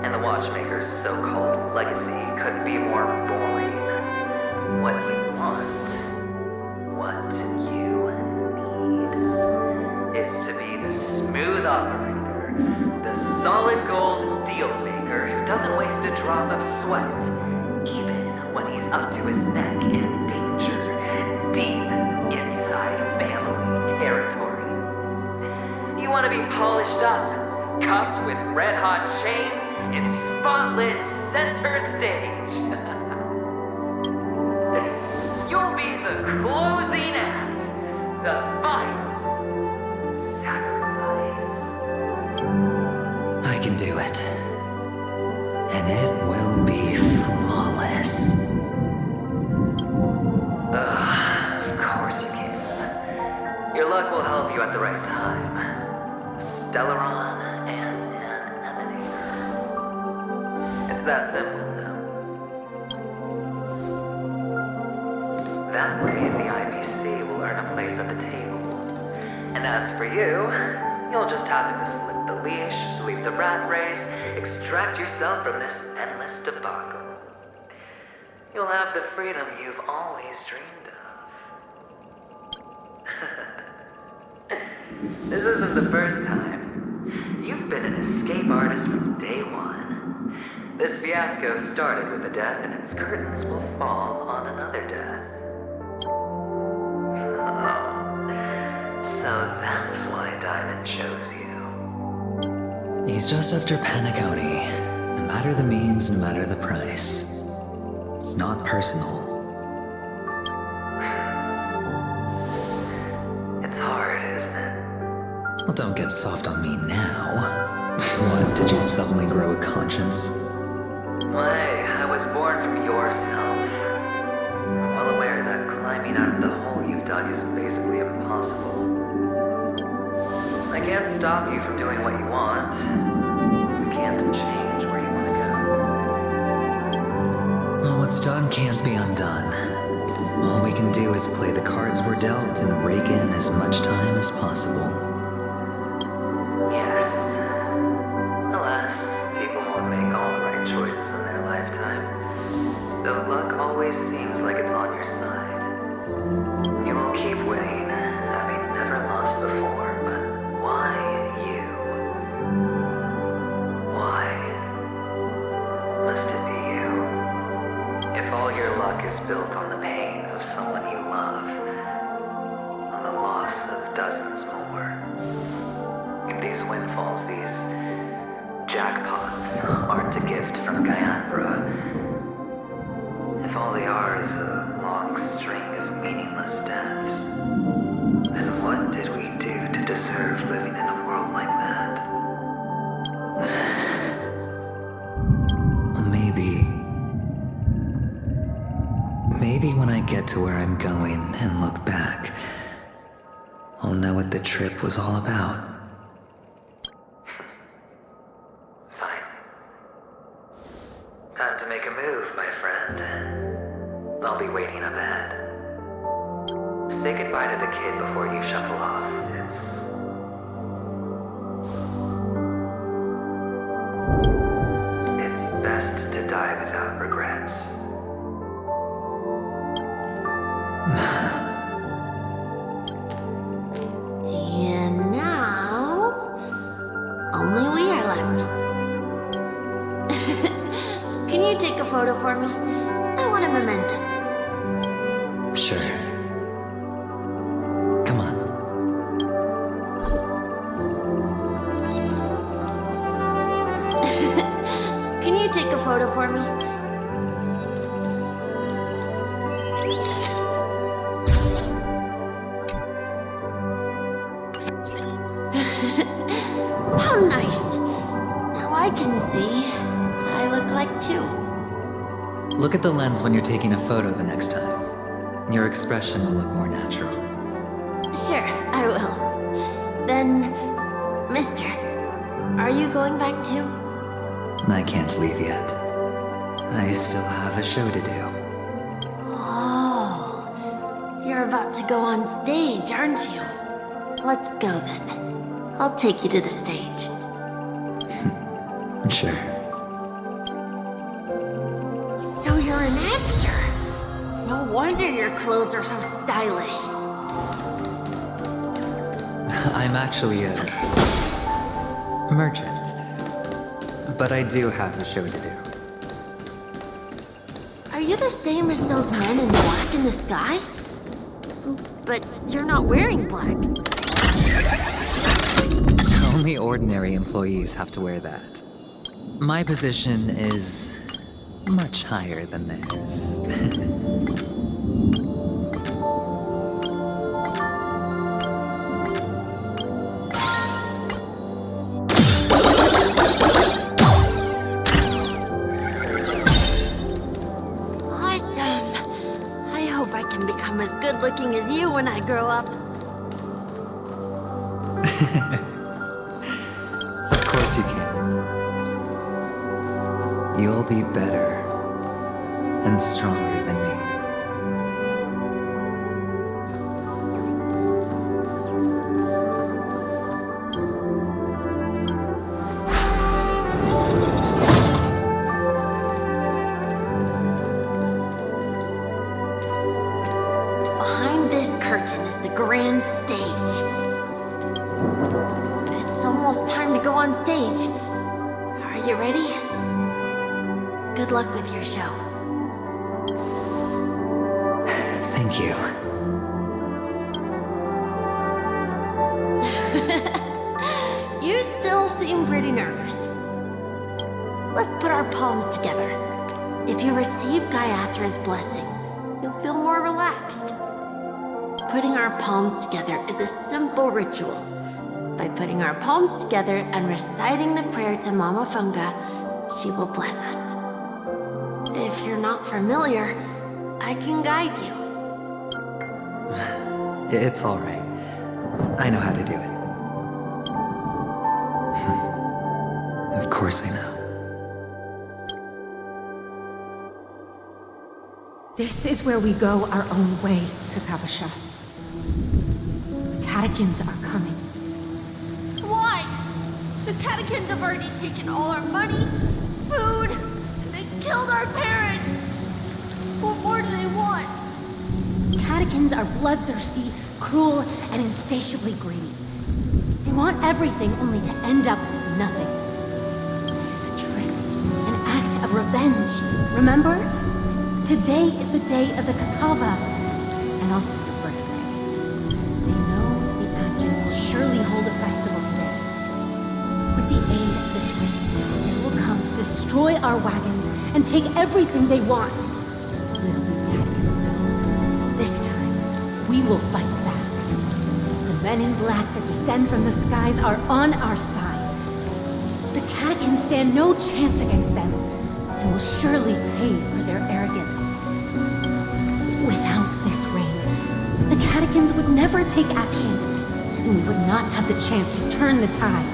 and the Watchmaker's so-called legacy couldn't be more boring. What you want, what you need, is to be the smooth operator, the solid gold deal maker who doesn't waste a drop of sweat, even when he's up to his neck in danger, deep inside family territory. You want to be polished up, cuffed with red-hot chains, in spotlit center stage. You'll be the closing act, the final sacrifice. I can do it. And it will be flawless. Of course you can. Your luck will help you at the right time. Stellaron and an emanator. It's that simple, no? That way, the IBC will earn a place at the table. And as for you, you'll just happen to slip the leash, sweep the rat race, extract yourself from this endless debacle. You'll have the freedom you've always dreamed of. This isn't the first time. You've been an escape artist from day one. This fiasco started with a death, and its curtains will fall on another death. So that's why Diamond chose you. He's just after Penacony. No matter the means, no matter the price. It's not personal. It's hard, isn't it? Well, don't get soft on me now. What, did you suddenly grow a conscience? Why, I was born from yourself. I'm well aware that climbing out of the hole you've dug is basically impossible. I can't stop you from doing what you want. I can't change where you want to go. Well, what's done can't be undone. All we can do is play the cards we're dealt and rake in as much time as possible. Yes. Alas, people won't make all the right choices in their lifetime. Though luck always seems like it's on your side. You will keep winning, having never lost before, but why you? Why must it be you? If all your luck is built on the pain of someone you love, on the loss of dozens more, if these windfalls, these jackpots, aren't a gift from Gaiathra, if all they are is a long string of meaningless deaths, then what did we do to deserve living in a world like that? Well, maybe when I get to where I'm going and look back, I'll know what the trip was all about. Fine. Time to make a move, my friend. I'll be waiting up ahead. Say goodbye to the kid before you shuffle off. It's best to die without regrets. And now, only we are left. Can you take a photo for me? I want a memento. Sure. Come on. Can you take a photo for me? How nice. Now I can see what I look like too. Look at the lens when you're taking a photo the next time. Your expression will look more natural. Sure, I will. Then, mister, are you going back too? I can't leave yet. I still have a show to do. Oh, you're about to go on stage, aren't you? Let's go then. I'll take you to the stage. Sure. So you're an actor? No wonder your clothes are so stylish. I'm actually a merchant. But I do have a show to do. Are you the same as those men in black in the sky? But you're not wearing black. Only ordinary employees have to wear that. My position is much higher than theirs. Awesome. I hope I can become as good looking as you when I grow up. Of course you can. You'll be better and stronger than me. Behind this curtain is the grand stage. It's almost time to go on stage. Are you ready? Good luck with your show. Thank you. You still seem pretty nervous. Let's put our palms together. If you receive Gaiathra's blessing, you'll feel more relaxed. Putting our palms together is a simple ritual. By putting our palms together and reciting the prayer to Mama Funga, she will bless us. If you're not familiar, I can guide you. It's all right. I know how to do it. Of course I know. This is where we go our own way, Kakavasha. The catechins are coming. Why? The catechins have already taken all our money, food, and they killed our parents. What more do they want? Catechins are bloodthirsty, cruel, and insatiably greedy. They want everything only to end up with nothing. This is a trick, an act of revenge, remember? Today is the day of the Kakava, and also your birthday. They know the Avgin will surely hold a festival today. With the aid of this ring, they will come to destroy our wagons and take everything they want. Little do the Atkins know, this time, we will fight back. The men in black that descend from the skies are on our side. The Catechins stand no chance against them, and will surely pay for their arrogance. Without this rain, the Catechins would never take action, and we would not have the chance to turn the tide.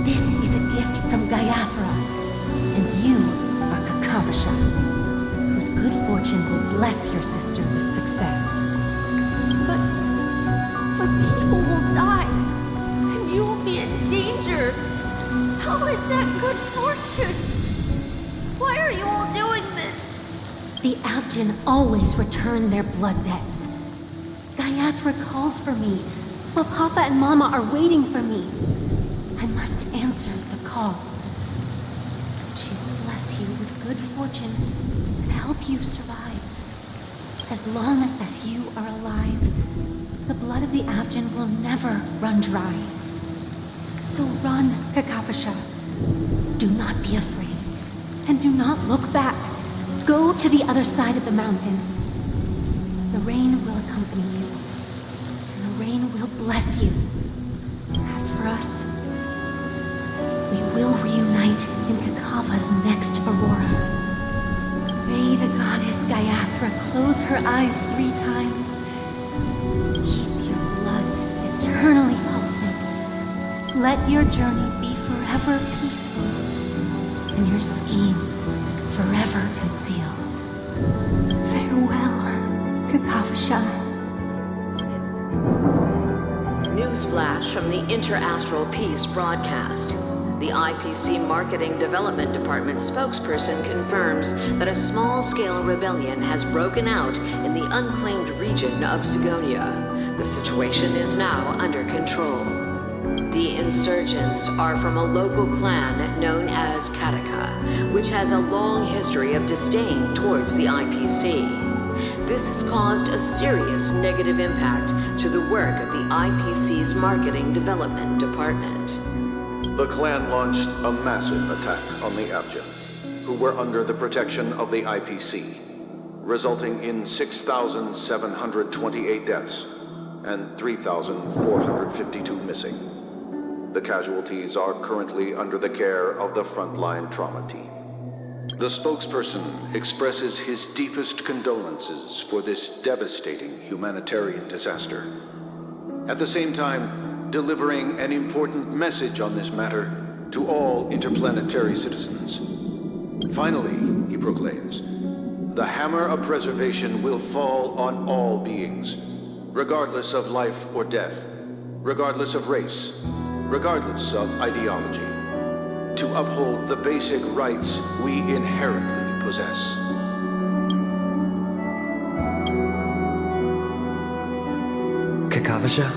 This is a gift from Gaiathra, and you are Kakavasha, whose good fortune will bless your sister with success. But people will die, and you will be in danger. How is that good fortune? Why are you all doing this? The Avgin always return their blood debts. Gaiathra calls for me, while Papa and Mama are waiting for me. I must answer the call. She will bless you with good fortune and help you survive. As long as you are alive, the blood of the Avgin will never run dry. So run, Kakavasha. Do not be afraid. And do not look back. Go to the other side of the mountain. The rain will accompany you, and the rain will bless you. As for us, we will reunite in Kakava's next aurora. May the goddess Gaiathra close her eyes 3 times. Keep your blood eternally pulsing. Let your journey be forever peaceful, and your schemes forever concealed. Farewell, Kakavasha. Newsflash from the Interastral Peace broadcast. The IPC Marketing Development Department spokesperson confirms that a small-scale rebellion has broken out in the unclaimed region of Sigonia. The situation is now under control. The insurgents are from a local clan known as Kataka, which has a long history of disdain towards the IPC. This has caused a serious negative impact to the work of the IPC's Marketing Development Department. The clan launched a massive attack on the Avgin, who were under the protection of the IPC, resulting in 6,728 deaths and 3,452 missing. The casualties are currently under the care of the frontline trauma team. The spokesperson expresses his deepest condolences for this devastating humanitarian disaster. At the same time, delivering an important message on this matter to all interplanetary citizens. Finally, he proclaims, the hammer of preservation will fall on all beings, regardless of life or death, regardless of race, regardless of ideology, to uphold the basic rights we inherently possess. Kakavasha?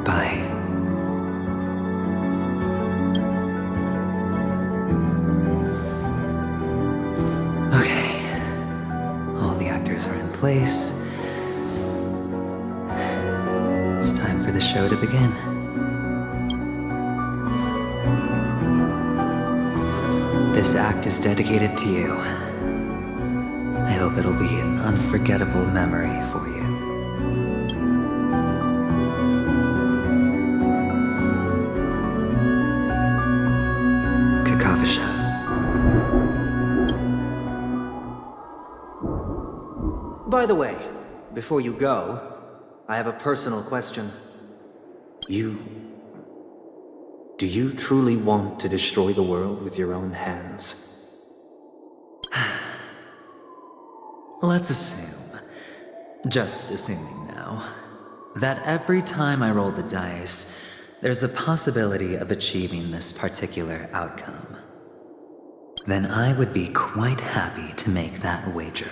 Bye. Are in place. It's time for the show to begin. This act is dedicated to you. I hope it'll be an unforgettable memory for you. Kakavasha. By the way, before you go, I have a personal question. Do you truly want to destroy the world with your own hands? Let's assume, just assuming now, that every time I roll the dice, there's a possibility of achieving this particular outcome. Then I would be quite happy to make that wager.